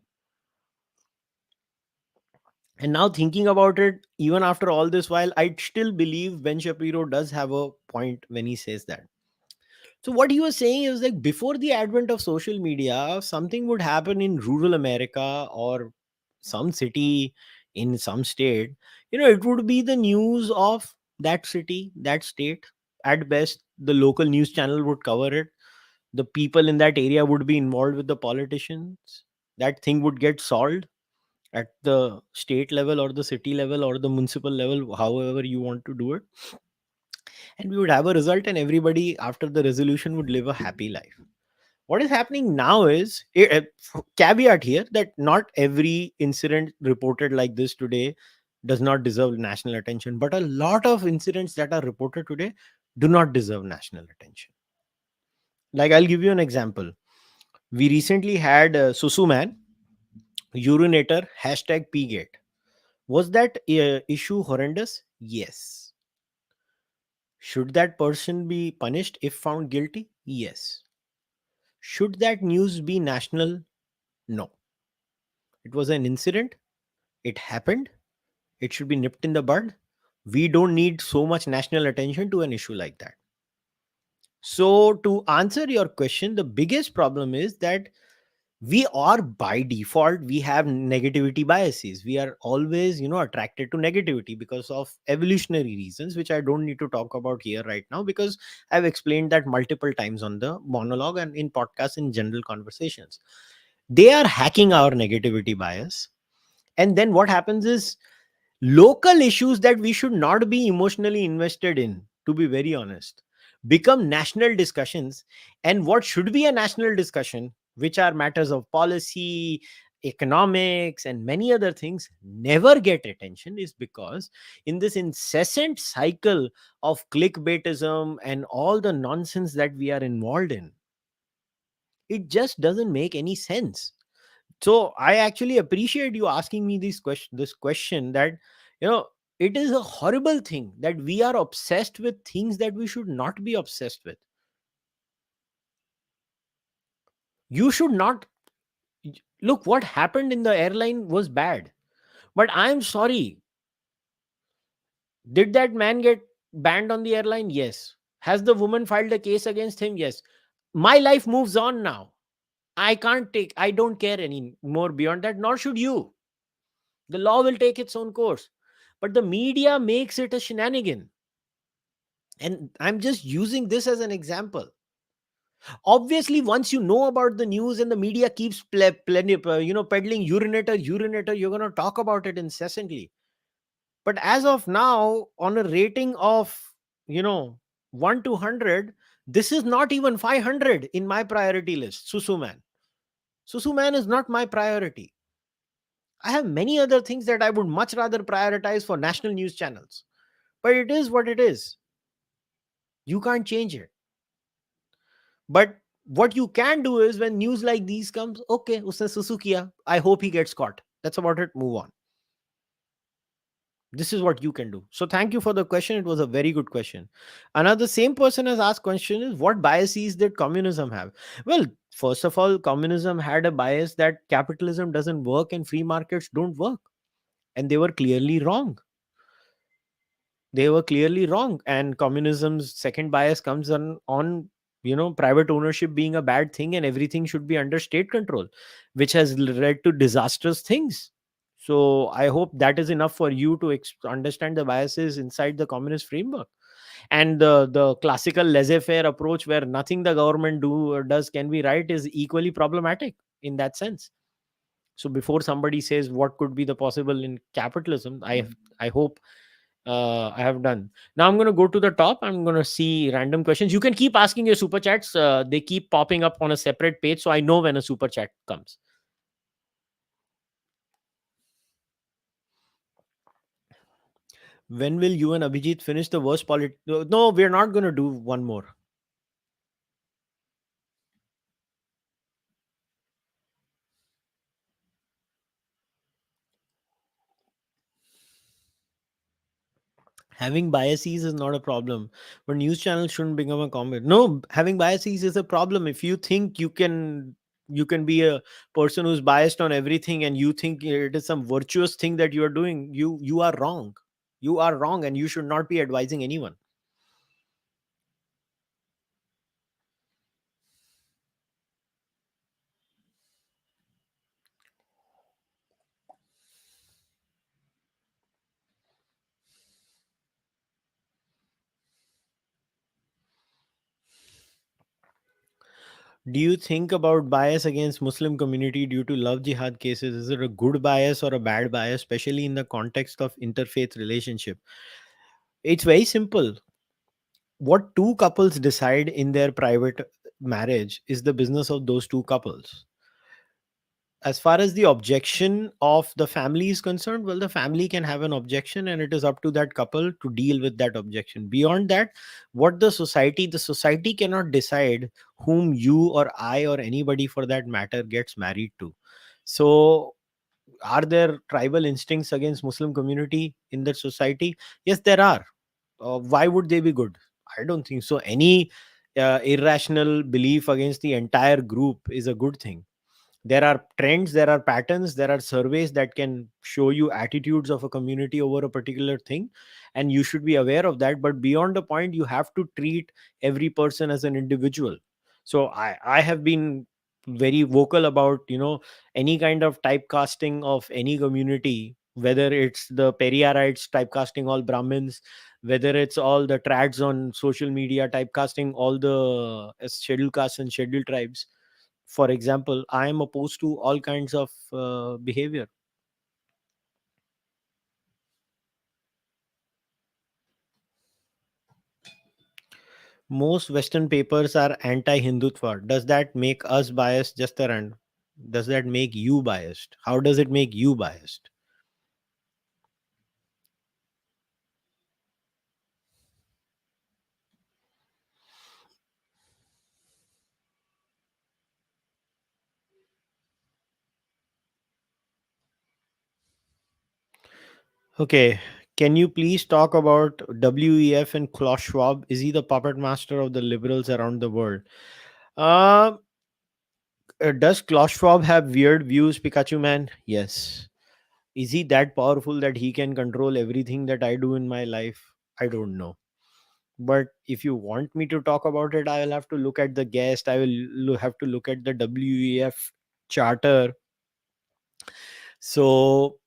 And now thinking about it, even after all this while, I still believe Ben Shapiro does have a point when he says that. So what he was saying is, like, before the advent of social media, something would happen in rural America or some city in some state. It would be the news of that city, that state. At best, the local news channel would cover it. The people in that area would be involved with the politicians. That thing would get solved at the state level or the city level or the municipal level, however you want to do it. And we would have a result, and everybody after the resolution would live a happy life. What is happening now is caveat here that not every incident reported like this today does not deserve national attention, but a lot of incidents that are reported today do not deserve national attention. Like, I'll give you an example. We recently had Susu Man, urinator, hashtag Pgate. Was that issue horrendous? Yes. Should that person be punished if found guilty? Yes. Should that news be national? No. It was an incident. It happened. It should be nipped in the bud. We don't need so much national attention to an issue like that. So, to answer your question, the biggest problem is that we are, by default, we have negativity biases. We are always attracted to negativity because of evolutionary reasons, which I don't need to talk about here right now, because I've explained that multiple times on the monologue and in podcasts, in general conversations. They are hacking our negativity bias, and then what happens is, local issues that we should not be emotionally invested in, to be very honest, become national discussions. And what should be a national discussion, which are matters of policy, economics, and many other things, never get attention, is because in this incessant cycle of clickbaitism and all the nonsense that we are involved in, it just doesn't make any sense. So I actually appreciate you asking me this question, that you know it is a horrible thing that we are obsessed with things that we should not be obsessed with. You should not. Look, what happened in the airline was bad, but I'm sorry, did that man get banned on the airline? Yes. Has the woman filed a case against him? Yes. My life moves on now. I don't care any more beyond that, nor should you. The law will take its own course, but the media makes it a shenanigan. And I'm just using this as an example. Obviously, once you know about the news and the media keeps peddling urinator, you're going to talk about it incessantly. But as of now, on a rating of, you know 1 to 100, this is not even 500 in my priority list. Susu man is not my priority. I have many other things that I would much rather prioritize for national news channels. But it is what it is. You can't change it. But What you can do is, when news like these comes, okay, usne susu kiya, I hope he gets caught. That's about it. Move on. This is what you can do. So thank you for the question. It was a very good question. Another same person has asked question is, what biases did communism have? Well, first of all, communism had a bias that capitalism doesn't work and free markets don't work, and they were clearly wrong. They were clearly wrong. And communism's second bias comes on private ownership being a bad thing and everything should be under state control, which has led to disastrous things. So I hope that is enough for you to understand the biases inside the communist framework. And the classical laissez-faire approach, where nothing the government do or does can be right, is equally problematic in that sense. So before somebody says what could be the possible in capitalism, I hope I have done. Now I'm going to go to the top. I'm going to see random questions. You can keep asking your super chats. They keep popping up on a separate page, so I know when a super chat comes. When will you and Abhijit finish the worst No, we're not going to do one more. Having biases is not a problem, but news channels shouldn't become a comment. No, having biases is a problem. If you think you can be a person who's biased on everything and you think it is some virtuous thing that you are doing, you are wrong. You are wrong, and you should not be advising anyone. Do you think about bias against Muslim community due to love jihad cases? Is it a good bias or a bad bias, especially in the context of interfaith relationship? It's very simple. What two couples decide in their private marriage is the business of those two couples. As far as the objection of the family is concerned, well, the family can have an objection and it is up to that couple to deal with that objection. Beyond that, what the society cannot decide whom you or I or anybody for that matter gets married to. So are there tribal instincts against Muslim community in that society? Yes, there are. Why would they be good? I don't think so. Any irrational belief against the entire group is a good thing. There are trends, there are patterns, there are surveys that can show you attitudes of a community over a particular thing, and you should be aware of that. But beyond the point, you have to treat every person as an individual. So I have been very vocal about any kind of typecasting of any community, whether it's the Periyarites typecasting all Brahmins, whether it's all the trads on social media typecasting all the scheduled castes and scheduled tribes. For example, I am opposed to all kinds of behavior. Most Western papers are anti-Hindutva. Does that make us biased? Just a random. Does that make you biased? How does it make you biased? Okay. Can you please talk about WEF and Klaus Schwab? Is he the puppet master of the liberals around the world? Uh, does Klaus Schwab have weird views, Pikachu man? Yes. Is he that powerful that he can control everything that I do in my life? I don't know. But if you want me to talk about it, I will have to look at the guest. I will have to look at the WEF charter. So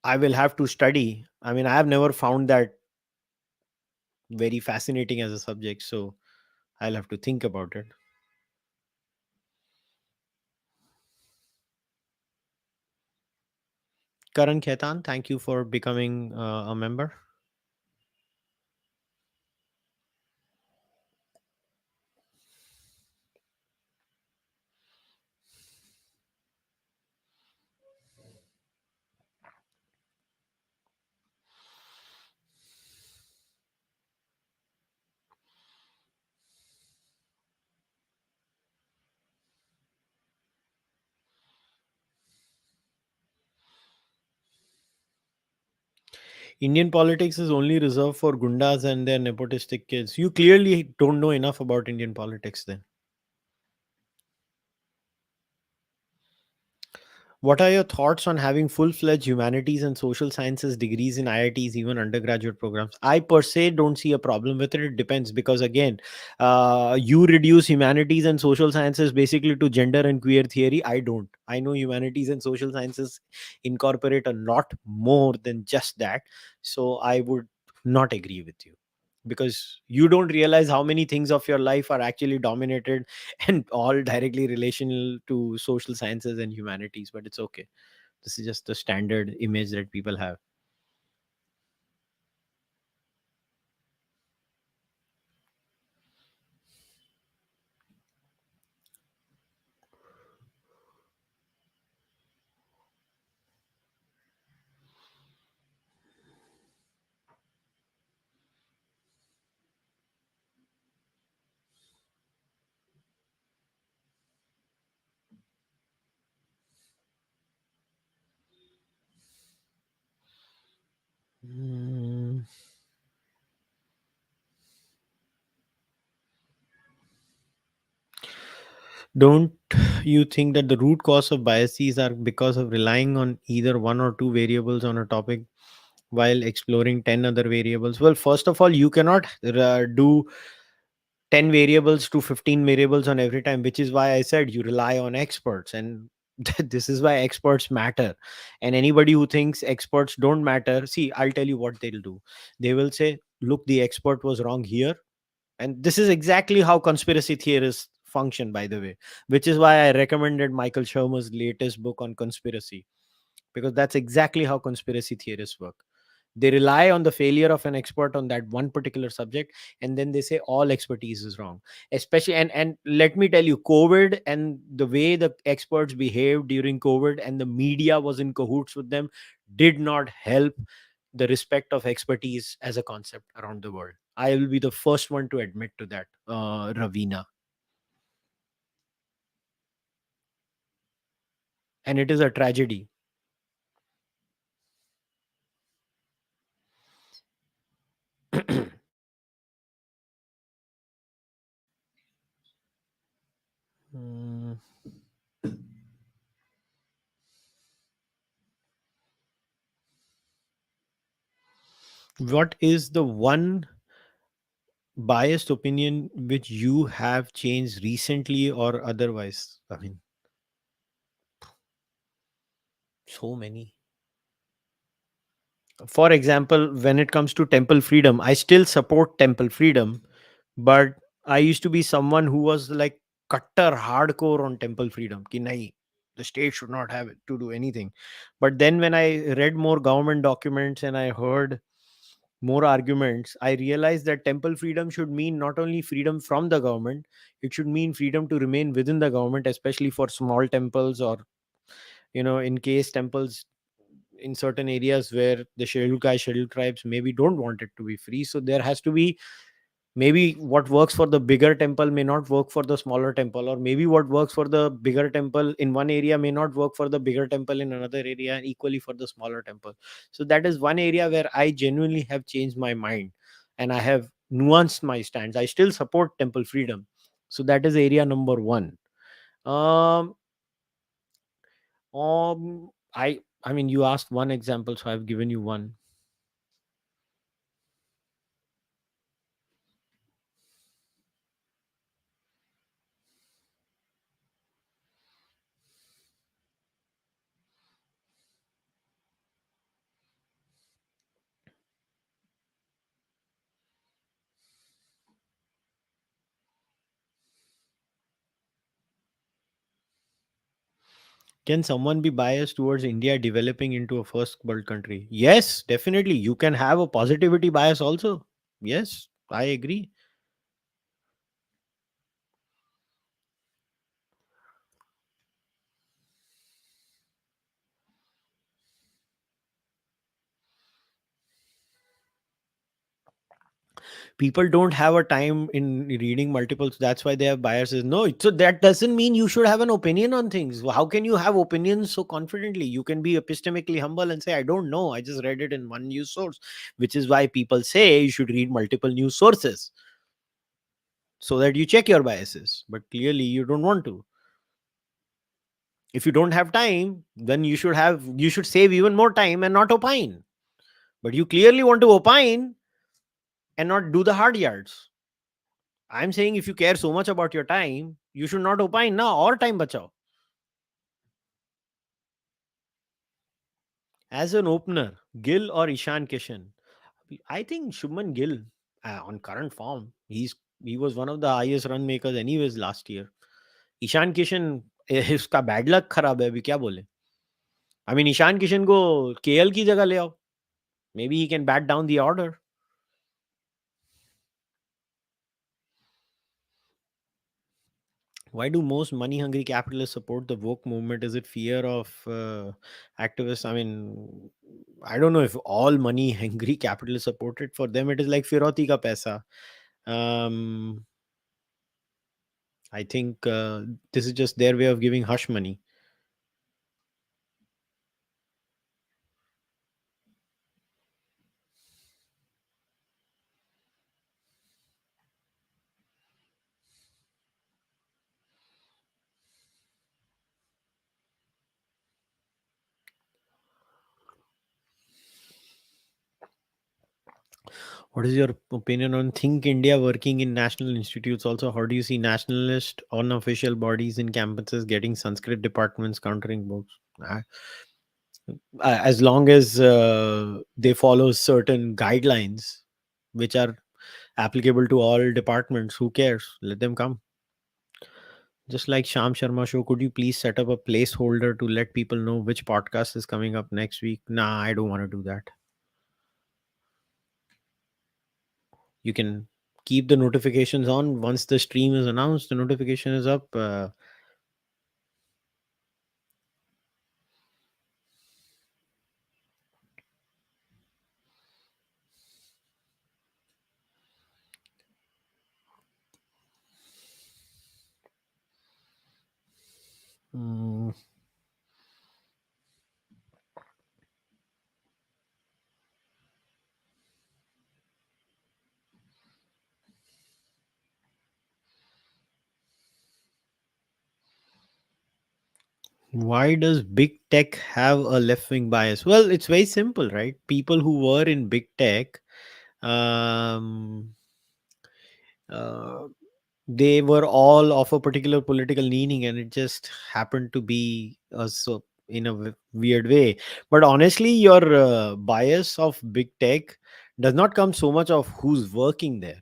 I will have to study. I mean, I have never found that very fascinating as a subject. So I'll have to think about it. Karan Khetan, thank you for becoming a member. Indian politics is only reserved for gundas and their nepotistic kids. You clearly don't know enough about Indian politics then. What are your thoughts on having full fledged humanities and social sciences degrees in IITs, even undergraduate programs? I per se don't see a problem with it. It depends because, again, you reduce humanities and social sciences basically to gender and queer theory. I don't. I know humanities and social sciences incorporate a lot more than just that. So I would not agree with you, because you don't realize how many things of your life are actually dominated and all directly relational to social sciences and humanities. But it's okay. This is just the standard image that people have. Mm, don't you think that the root cause of biases are because of relying on either one or two variables on a topic while exploring 10 other variables? Well, first of all, you cannot do 10 variables to 15 variables on every time, which is why I said you rely on experts. And this is why experts matter. And anybody who thinks experts don't matter, see, I'll tell you what they'll do. They will say, look, the expert was wrong here. And this is exactly how conspiracy theorists function, by the way, which is why I recommended Michael Shermer's latest book on conspiracy, because that's exactly how conspiracy theorists work. They rely on the failure of an expert on that one particular subject, and then they say all expertise is wrong. Especially, and let me tell you, COVID and the way the experts behaved during COVID and the media was in cahoots with them did not help the respect of expertise as a concept around the world. I will be the first one to admit to that, Ravina. And it is a tragedy. Mm, what is the one biased opinion which you have changed recently or otherwise? I mean, so many. For example, when it comes to temple freedom, I still support temple freedom, but I used to be someone who was like cutter hardcore on temple freedom. Ki nahi, the state should not have it to do anything. But then when I read more government documents and I heard more arguments, I realized that temple freedom should mean not only freedom from the government, it should mean freedom to remain within the government, especially for small temples, or, in case temples in certain areas where the scheduled caste, scheduled tribes maybe don't want it to be free. So there has to be, maybe what works for the bigger temple may not work for the smaller temple, or maybe what works for the bigger temple in one area may not work for the bigger temple in another area, and equally for the smaller temple. So that is one area where I genuinely have changed my mind, and I have nuanced my stance. I still support temple freedom. So that is area number one. um I mean, you asked one example, so I've given you one. Can someone be biased towards India developing into a first world country? Yes, definitely. You can have a positivity bias also. Yes, I agree. People don't have a time in reading multiples, that's why they have biases. No, so that doesn't mean you should have an opinion on things. How can you have opinions so confidently? You can be epistemically humble and say, I don't know, I just read it in one news source. Which is why people say you should read multiple news sources, so that you check your biases. But clearly you don't want to. If you don't have time, then you should save even more time and not opine. But you clearly want to opine and not do the hard yards. I'm saying if you care so much about your time, you should not opine now or time bachao. As an opener, Gill or Ishan Kishan? I think Shubman Gill, on current form, he was one of the highest run makers anyways last year. Ishan Kishan इसका bad luck खराब है, अभी क्या बोले. I mean Ishan Kishan को KL की जगह ले आओ. May be he can bat down the order. Why do most money hungry capitalists support the woke movement? Is it fear of activists? I mean, I don't know if all money hungry capitalists support it. For them, it is like firoti ka paisa. Um, I think this is just their way of giving hush money. What is your opinion on Think India working in national institutes? Also, how do you see nationalist unofficial bodies in campuses getting Sanskrit departments countering books? As long as they follow certain guidelines which are applicable to all departments, who cares, let them come. Just like Sham Sharma show, could you please set up a placeholder to let people know which podcast is coming up next week? Nah, I don't want to do that. You can keep the notifications on. Once the stream is announced, the notification is up. Mm, why does big tech have a left wing bias? Well, it's very simple, right? People who were in big tech, um, uh, they were all of a particular political leaning, and it just happened to be so in a weird way. But honestly, your bias of big tech does not come so much of who's working there,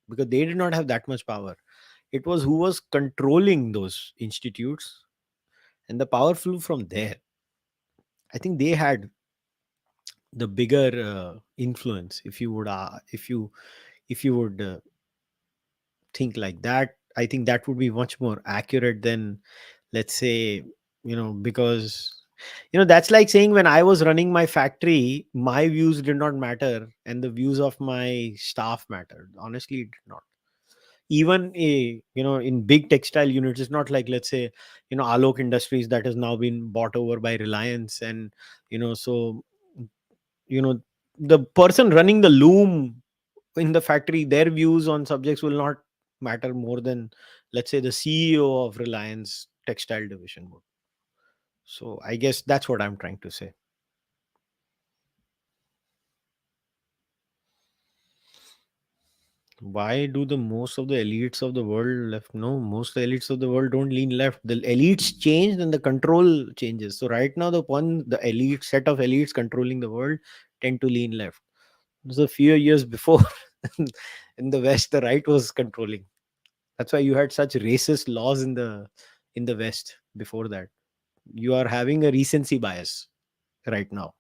because they did not have that much power. It was who was controlling those institutes, and the power flew from there. I think they had the bigger influence. If you would think like that, I think that would be much more accurate than, let's say, because that's like saying when I was running my factory, my views did not matter and the views of my staff mattered. Honestly, it did not. Even in big textile units, it's not like, let's say, Alok Industries that has now been bought over by Reliance, and so you know the person running the loom in the factory, their views on subjects will not matter more than, let's say, the CEO of Reliance Textile Division would. So I guess that's what I'm trying to say. Why do the most of the elites of the world left? No, most of the elites of the world don't lean left. The elites change and the control changes. So right now, the elite set of elites controlling the world tend to lean left. It was a few years before. In the West, the right was controlling. That's why you had such racist laws in the West before that. You are having a recency bias right now.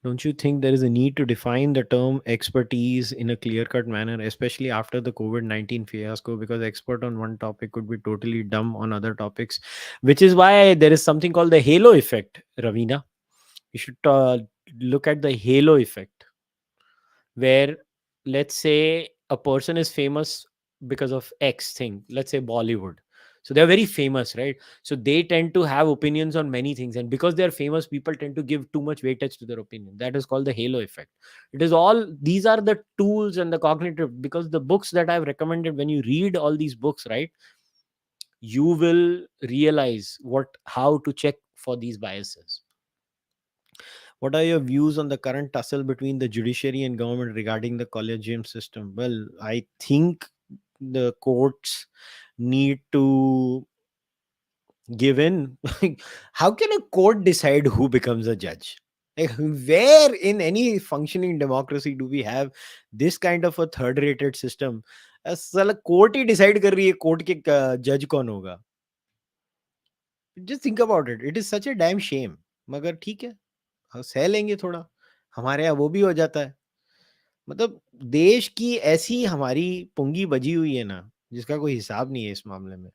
Don't you think there is a need to define the term expertise in a clear cut manner, especially after the COVID-19 fiasco? Because expert on one topic could be totally dumb on other topics, which is why there is something called the halo effect, Ravina. You should look at the halo effect, where, let's say, a person is famous because of X thing, let's say Bollywood. So they're very famous, right? So they tend to have opinions on many things, and because they're famous, people tend to give too much weightage to their opinion. That is called the halo effect. It is all, these are the tools and the cognitive, because the books that I've recommended, when you read all these books, right, you will realize what how to check for these biases. What are your views on the current tussle between the judiciary and government regarding the collegium system? Well, I think the courts need to give in. How can a court decide who becomes a judge? Like, where in any functioning democracy do we have this kind of a third rated system? साला court ही decide कर रही है court के जज कौन होगा. Just think about it, it is such a damn shame. मगर ठीक है, सह लेंगे थोड़ा. हमारे यहाँ वो भी हो जाता है. मतलब देश की ऐसी हमारी पुंगी बजी हुई है ना, जिसका कोई हिसाब नहीं है इस मामले में.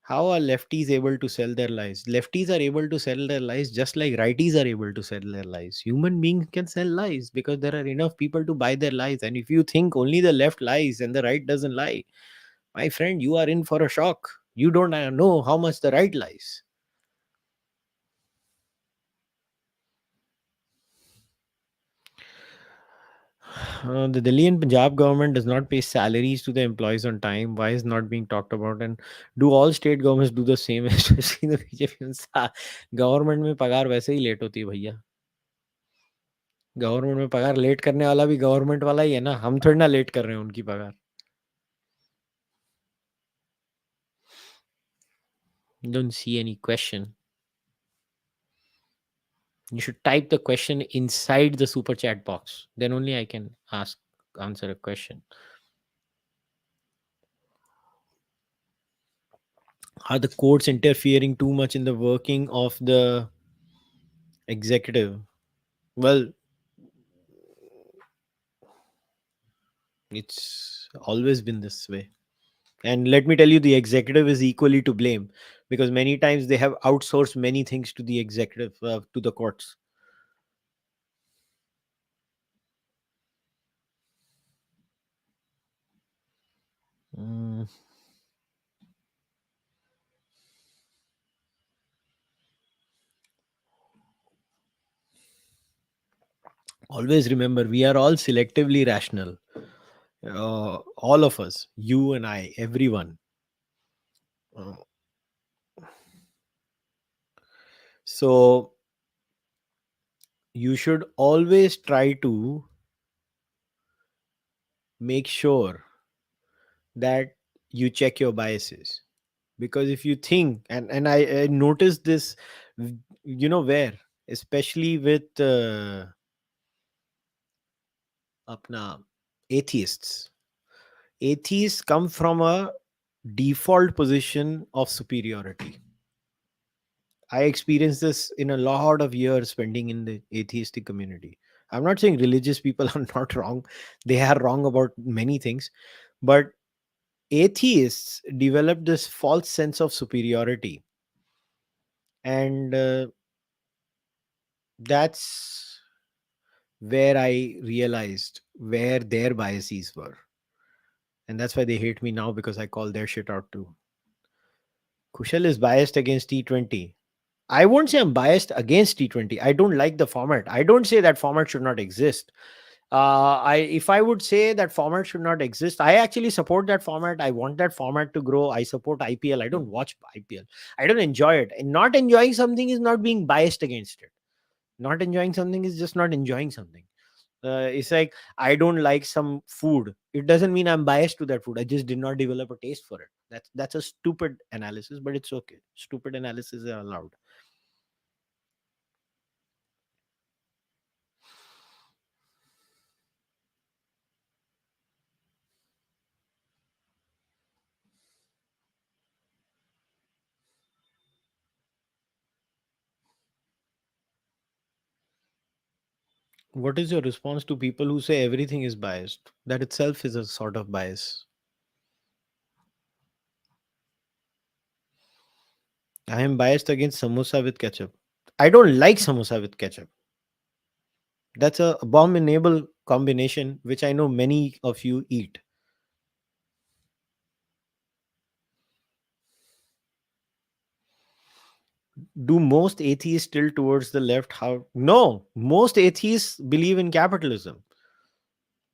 How are lefties able to sell their lies? Lefties are able to sell their lies just like righties are able to sell their lies. Human beings can sell lies because there are enough people to buy their lies. And if you think only the left lies and the right doesn't lie, my friend, you are in for a shock. You don't know how much the right lies. The Delhi and Punjab government does not pay salaries to the employees on time. Why is not being talked about? And do all state governments do the same? Especially the BJP. Government में पगार वैसे ही late होती है भैया. Government में पगार late करने वाला भी गवर्नमेंट वाला ही है ना. हम थोड़ी ना लेट कर रहे हैं उनकी पगार. Don't see any question. You should type the question inside the super chat box. Then only I can answer a question. Are the courts interfering too much in the working of the executive? Well, it's always been this way. And let me tell you, the executive is equally to blame, because many times they have outsourced many things to the executive, to the courts. Mm, always remember, we are all selectively rational. All of us, you and I, everyone. Uh, so you should always try to make sure that you check your biases, because if you think, and I noticed this, where, especially with apna atheists. Atheists come from a default position of superiority. I experienced this in a lot of years spending in the atheistic community. I'm not saying religious people are not wrong. They are wrong about many things. But atheists develop this false sense of superiority. And that's where I realized where their biases were. And that's why they hate me now, because I call their shit out too. Kushal is biased against T20. I won't say I'm biased against T20. I don't like the format. I don't say that format should not exist. I if I would say that format should not exist, I actually support that format. I want that format to grow. I support IPL. I don't watch IPL. I don't enjoy it. And not enjoying something is not being biased against it. Not enjoying something is just not enjoying something. It's like, I don't like some food. It doesn't mean I'm biased to that food. I just did not develop a taste for it. That's a stupid analysis, but it's okay. Stupid analysis are allowed. What is your response to people who say everything is biased? That itself is a sort of bias. I am biased against samosa with ketchup. I don't like samosa with ketchup. That's a abominable combination, which I know many of you eat. Do most atheists tilt towards the left? How? No, most atheists believe in capitalism.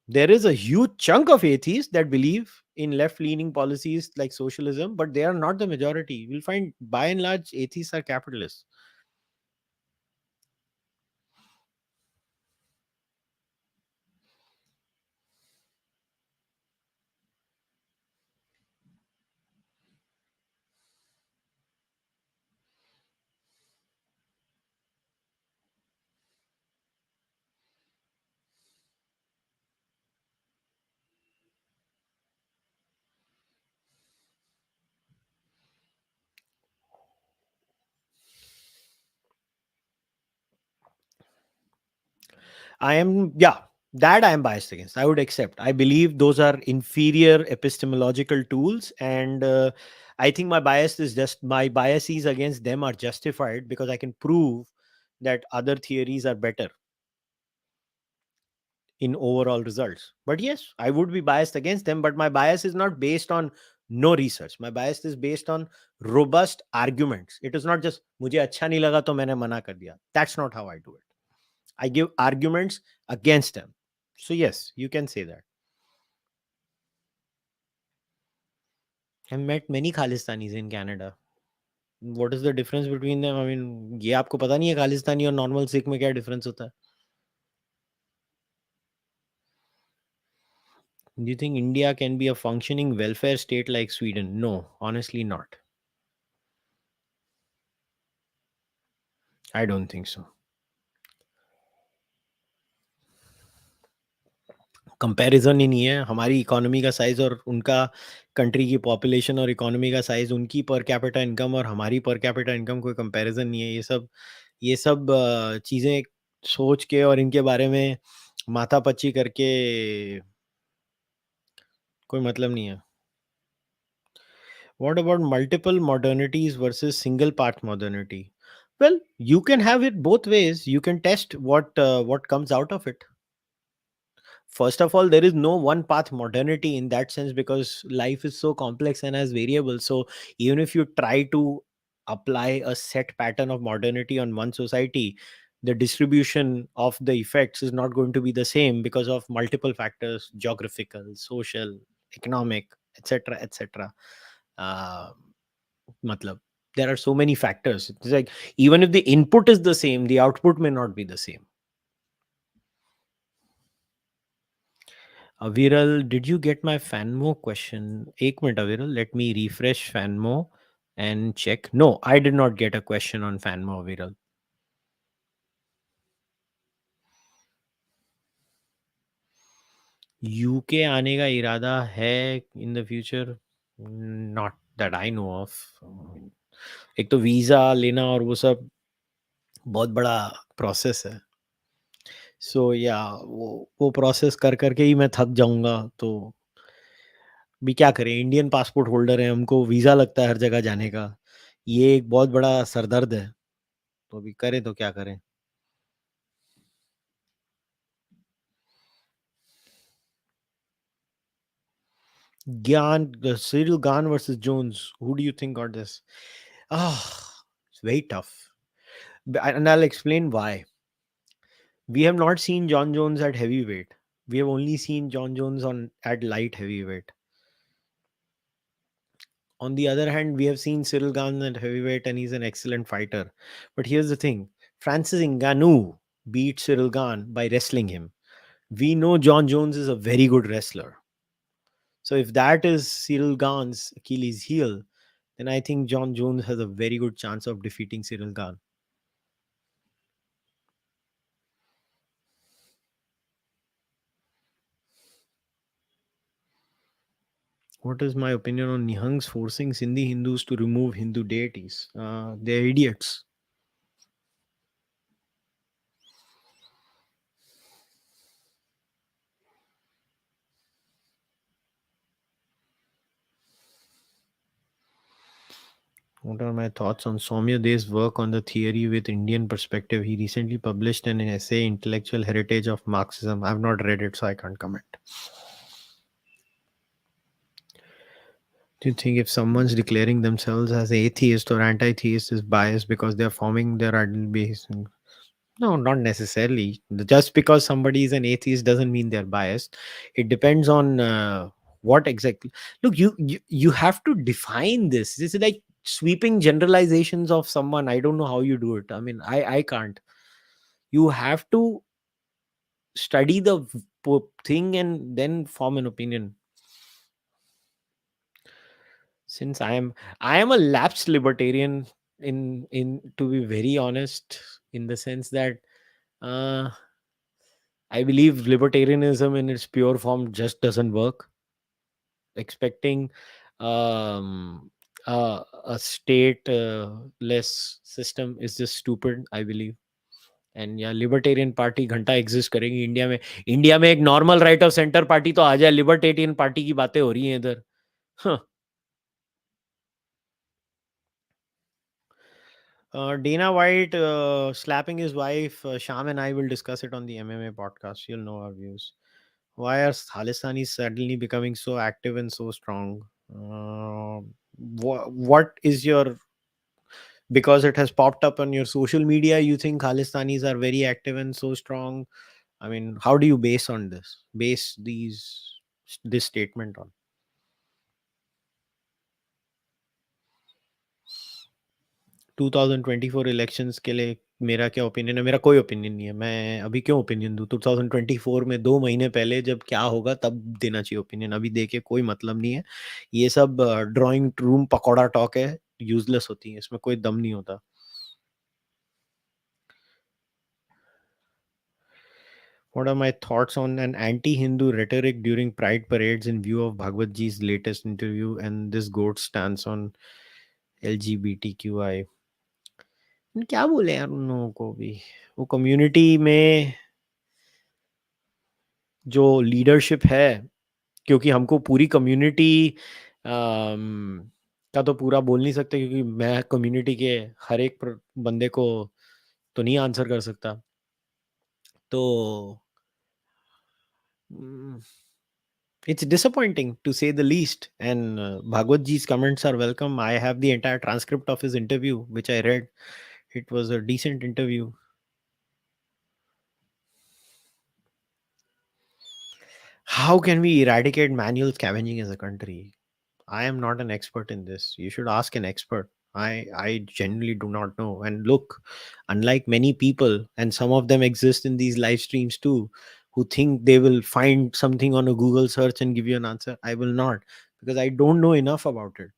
There is a huge chunk of atheists that believe in left leaning policies like socialism, but they are not the majority. We'll find by and large atheists are capitalists. I am, yeah, that I am biased against. I would accept. I believe those are inferior epistemological tools. And I think my bias is just my biases against them are justified because I can prove that other theories are better in overall results. But yes, I would be biased against them, but my bias is not based on no research. My bias is based on robust arguments. It is not just मुझे अच्छा नहीं लगा तो मैंने मना कर दिया. That's not how I do it. I give arguments against them. So yes, you can say that. I've met many Khalistanis in Canada. What is the difference between them? I mean, ये आपको पता नहीं है खालिस्तानी और normal Sikh में क्या difference होता है? Do you think India can be a functioning welfare state like Sweden? No, honestly not. I don't think so. Comparison ही नहीं है हमारी इकोनॉमी का साइज और उनका कंट्री की पॉपुलेशन और इकोनॉमी का साइज उनकी पर कैपिटा इनकम और हमारी पर कैपिटा इनकम कोई कंपैरिजन नहीं है ये सब चीज़ें सोच के और इनके बारे में माथापच्ची करके कोई मतलब नहीं है. What about multiple modernities versus single part modernity? Well, you can have it both ways. You can test what comes out of it. First of all, there is no one path modernity in that sense because life is so complex and has variables. So even if you try to apply a set pattern of modernity on one society, the distribution of the effects is not going to be the same because of multiple factors: geographical, social, economic, etc., etc. uh, matlab, there are so many factors. It's like even if the input is the same, the output may not be the same. Aviral, did you get my Fanmo question? Ek minute, Aviral. Let me refresh Fanmo and check. No, I did not get a question on Fanmo, Aviral. UK आने का इरादा है in the future? Not that I know of. एक तो visa लेना और वो सब बहुत बड़ा प्रोसेस है. सो या वो प्रोसेस कर करके ही मैं थक जाऊंगा. तो भी क्या करें, इंडियन पासपोर्ट होल्डर है, हमको वीज़ा लगता है हर जगह जाने का. ये एक बहुत बड़ा सरदर्द है. तो अभी करें तो क्या करें? Gyan, Cyril Gahn versus Jones. Who do you think got this? Ah, it's very tough. And I'll explain why. We have not seen John Jones at heavyweight. We have only seen John Jones on at light heavyweight. On the other hand, we have seen Cyril Gahn at heavyweight, and he's an excellent fighter. But here's the thing: Francis Ngannou beat Cyril Gahn by wrestling him. We know John Jones is a very good wrestler. So if that is Cyril Gahn's Achilles heel, then I think John Jones has a very good chance of defeating Cyril Gahn. What is my opinion on Nihangs forcing Sindhi Hindus to remove Hindu deities? They're idiots. What are my thoughts on Soumya De's work on the theory with Indian perspective? He recently published an essay, Intellectual Heritage of Marxism. I've not read it, so I can't comment. Do you think if someone's declaring themselves as atheist or anti-theist is biased because they're forming their ideal base? No, not necessarily. Just because somebody is an atheist doesn't mean they're biased. It depends on what exactly. Look, you have to define this. This is like sweeping generalizations of someone. I don't know how you do it. I mean, I can't. You have to study the thing and then form an opinion. Since I am a lapsed libertarian, in to be very honest, in the sense that uh I believe libertarianism in its pure form just doesn't work. Expecting a state less system is just stupid, I believe. And या libertarian party घंटा exist करेगी India में एक normal right of centre party तो आ जाए libertarian party की बातें हो रही हैं इधर. Huh. Dana White slapping his wife. Sham and I will discuss it on the MMA podcast. You'll know our views. Why are Khalistanis suddenly becoming so active and so strong? What is your, because it has popped up on your social media? You think Khalistanis are very active and so strong? I mean, how do you base this statement on? 2024 elections के लिए मेरा क्या opinion है? मेरा कोई opinion नहीं है. मैं अभी क्यों ओपिनियन दूं? 2024 में 2 महीने पहले जब क्या होगा तब देना चाहिए ओपिनियन. अभी दे के कोई मतलब नहीं है. ये सब ड्राइंग रूम पकौड़ा टॉक है. यूजलेस होती है, इसमें कोई दम नहीं होता. What are my thoughts on an anti-Hindu rhetoric during Pride parades in view of Bhagwat Ji's latest interview and this goat stance on LGBTQI? क्या बोले यार उन लोगों को भी. वो कम्युनिटी में जो लीडरशिप है, क्योंकि हमको पूरी कम्युनिटी का तो पूरा बोल नहीं सकते, क्योंकि मैं कम्युनिटी के हर एक बंदे को तो नहीं आंसर कर सकता. तो it's disappointing to say the least. And Bhagwat ji's comments are welcome. I have the entire transcript of his interview which I read. It was a decent interview. How can we eradicate manual scavenging as a country? I am not an expert in this. You should ask an expert. I genuinely do not know. And look, unlike many people, and some of them exist in these live streams too, who think they will find something on a Google search and give you an answer, I will not, because I don't know enough about it.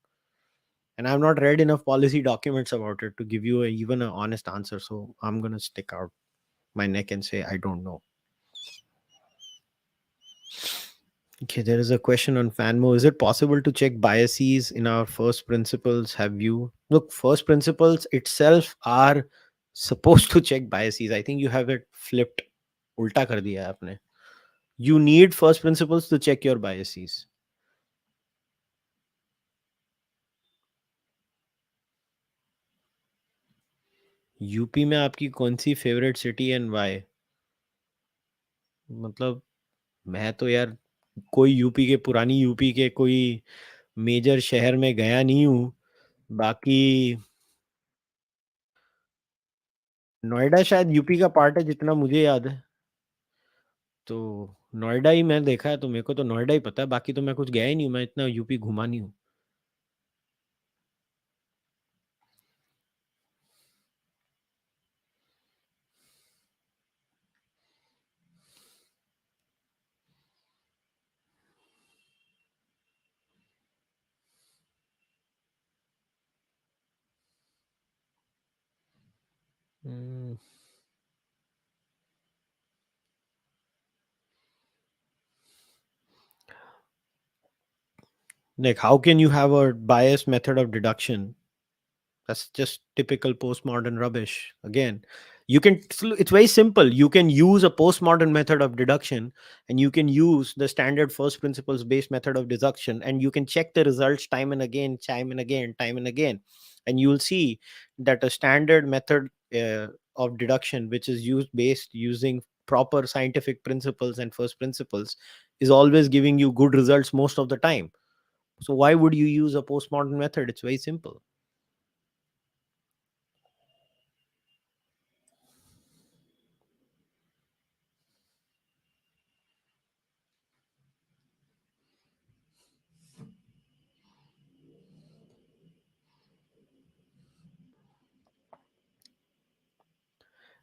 And I've not read enough policy documents about it to give you even an honest answer. So I'm going to stick out my neck and say, I don't know. Okay, there is a question on Fanmo. Is it possible to check biases in our first principles? Have you look, first principles itself are supposed to check biases. I think you have it flipped. उल्टा कर दिया है आपने. You need first principles to check your biases. UP में आपकी कौन सी favourite city and Y? मतलब मैं तो यार कोई यूपी के, पुरानी यूपी के कोई मेजर शहर में गया नहीं हूँ. बाकी नोएडा शायद यूपी का पार्ट है जितना मुझे याद है. तो नोएडा ही मैं देखा है, तो मेरे को तो नोएडा ही पता है. बाकी तो मैं कुछ गया ही नहीं हूँ. मैं इतना यूपी घुमा नहीं हूँ. Hmm. Like, how can you have a biased method of deduction? That's just typical postmodern rubbish. Again, you can, it's very simple. You can use a postmodern method of deduction, and you can use the standard first principles based method of deduction, and you can check the results time and again, time and again, time and again. And you will see that a standard method of deduction, which is used based using proper scientific principles and first principles, is always giving you good results most of the time. So why would you use a postmodern method? It's very simple.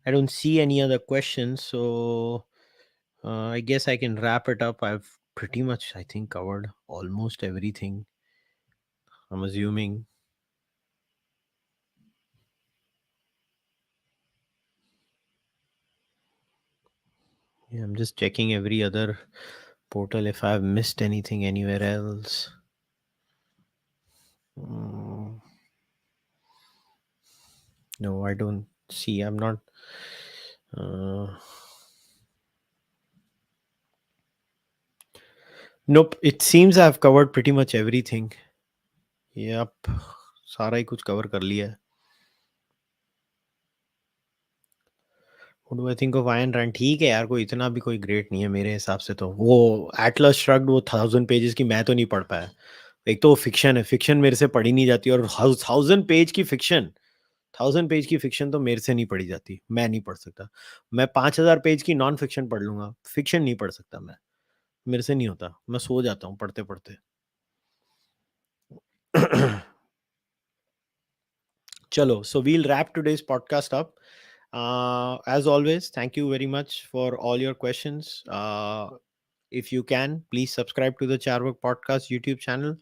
I don't see any other questions, so I guess I can wrap it up. I've pretty much, I think, covered almost everything, I'm assuming. Yeah, I'm just checking every other portal if I've missed anything anywhere else. Mm, no, I don't see. I'm not. Uh, nope. It seems I've covered pretty much everything. Yep. सारा ही कुछ cover कर लिया है. What do I think of Ayn Rand? ठीक है यार, कोई इतना भी कोई ग्रेट नहीं है मेरे हिसाब से. तो वो एटलस श्रग्ड, वो 1000 पेजेस की मैं तो नहीं पढ़ पाया. एक तो वो फिक्शन है, फिक्शन मेरे से पढ़ी नहीं जाती. और 1000 पेज की फिक्शन, 1000 पेज की फिक्शन तो मेरे से नहीं पढ़ी जाती. मैं नहीं पढ़ सकता. मैं 5000 पेज की नॉन फिक्शन पढ़ लूंगा, फिक्शन नहीं पढ़ सकता मैं. मेरे से नहीं होता, मैं सो जाता हूँ पढ़ते पढ़ते. Chalo, so we'll wrap today's podcast up. As always, thank you very much for all your questions. If you can, please subscribe to the Charvak Podcast YouTube channel.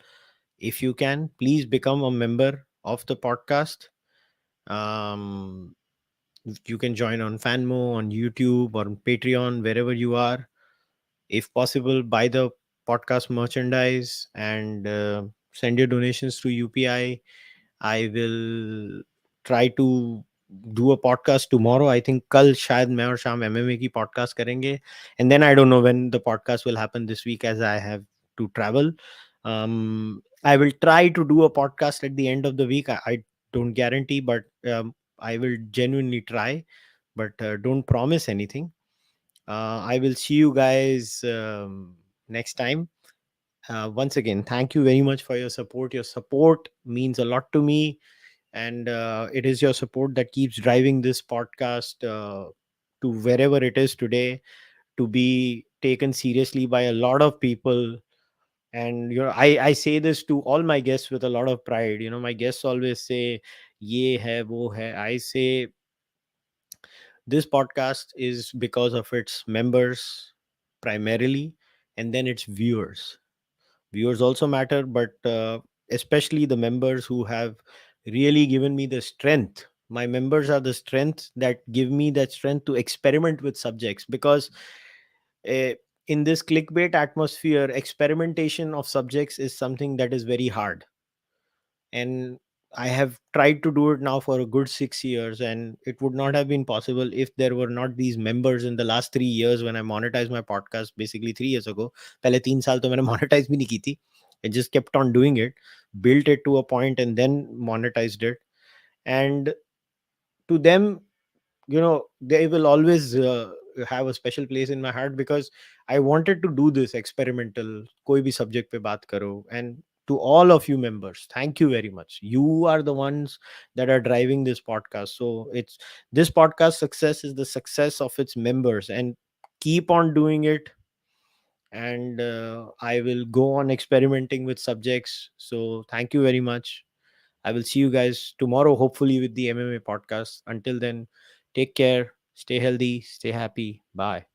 If you can, please become a member of the podcast. Um, you can join on Fanmo, on YouTube, or on Patreon, wherever you are. If possible, buy the podcast merchandise and send your donations to UPI. I will try to do a podcast tomorrow. I think कल शायद मैं और शाम MMA की podcast करेंगे. And then I don't know when the podcast will happen this week, as I have to travel. I will try to do a podcast at the end of the week. I don't guarantee, but I will genuinely try, but don't promise anything. I will see you guys next time. Once again, thank you very much for your support. Your support means a lot to me, and it is your support that keeps driving this podcast to wherever it is today, to be taken seriously by a lot of people. And I say this to all my guests with a lot of pride. My guests always say ye hai wo hai. I say this podcast is because of its members primarily, and then its viewers also matter, but especially the members who have really given me the strength. My members are the strength that give me that strength to experiment with subjects, because uh, in this clickbait atmosphere, experimentation of subjects is something that is very hard. And I have tried to do it now for a good 6 years, and it would not have been possible if there were not these members in the last 3 years when I monetized my podcast, basically 3 years ago. पहले 3 साल तो मैंने monetize भी नहीं की थी. I just kept on doing it, built it to a point, and then monetized it. And to them, they will always have a special place in my heart, because I wanted to do this experimental koi bhi subject pe baat karo. And to all of you members, thank you very much. You are the ones that are driving this podcast. So it's this podcast success is the success of its members, and keep on doing it. And I will go on experimenting with subjects. So thank you very much. I will see you guys tomorrow, hopefully, with the MMA podcast. Until then, take care, stay healthy, stay happy. Bye.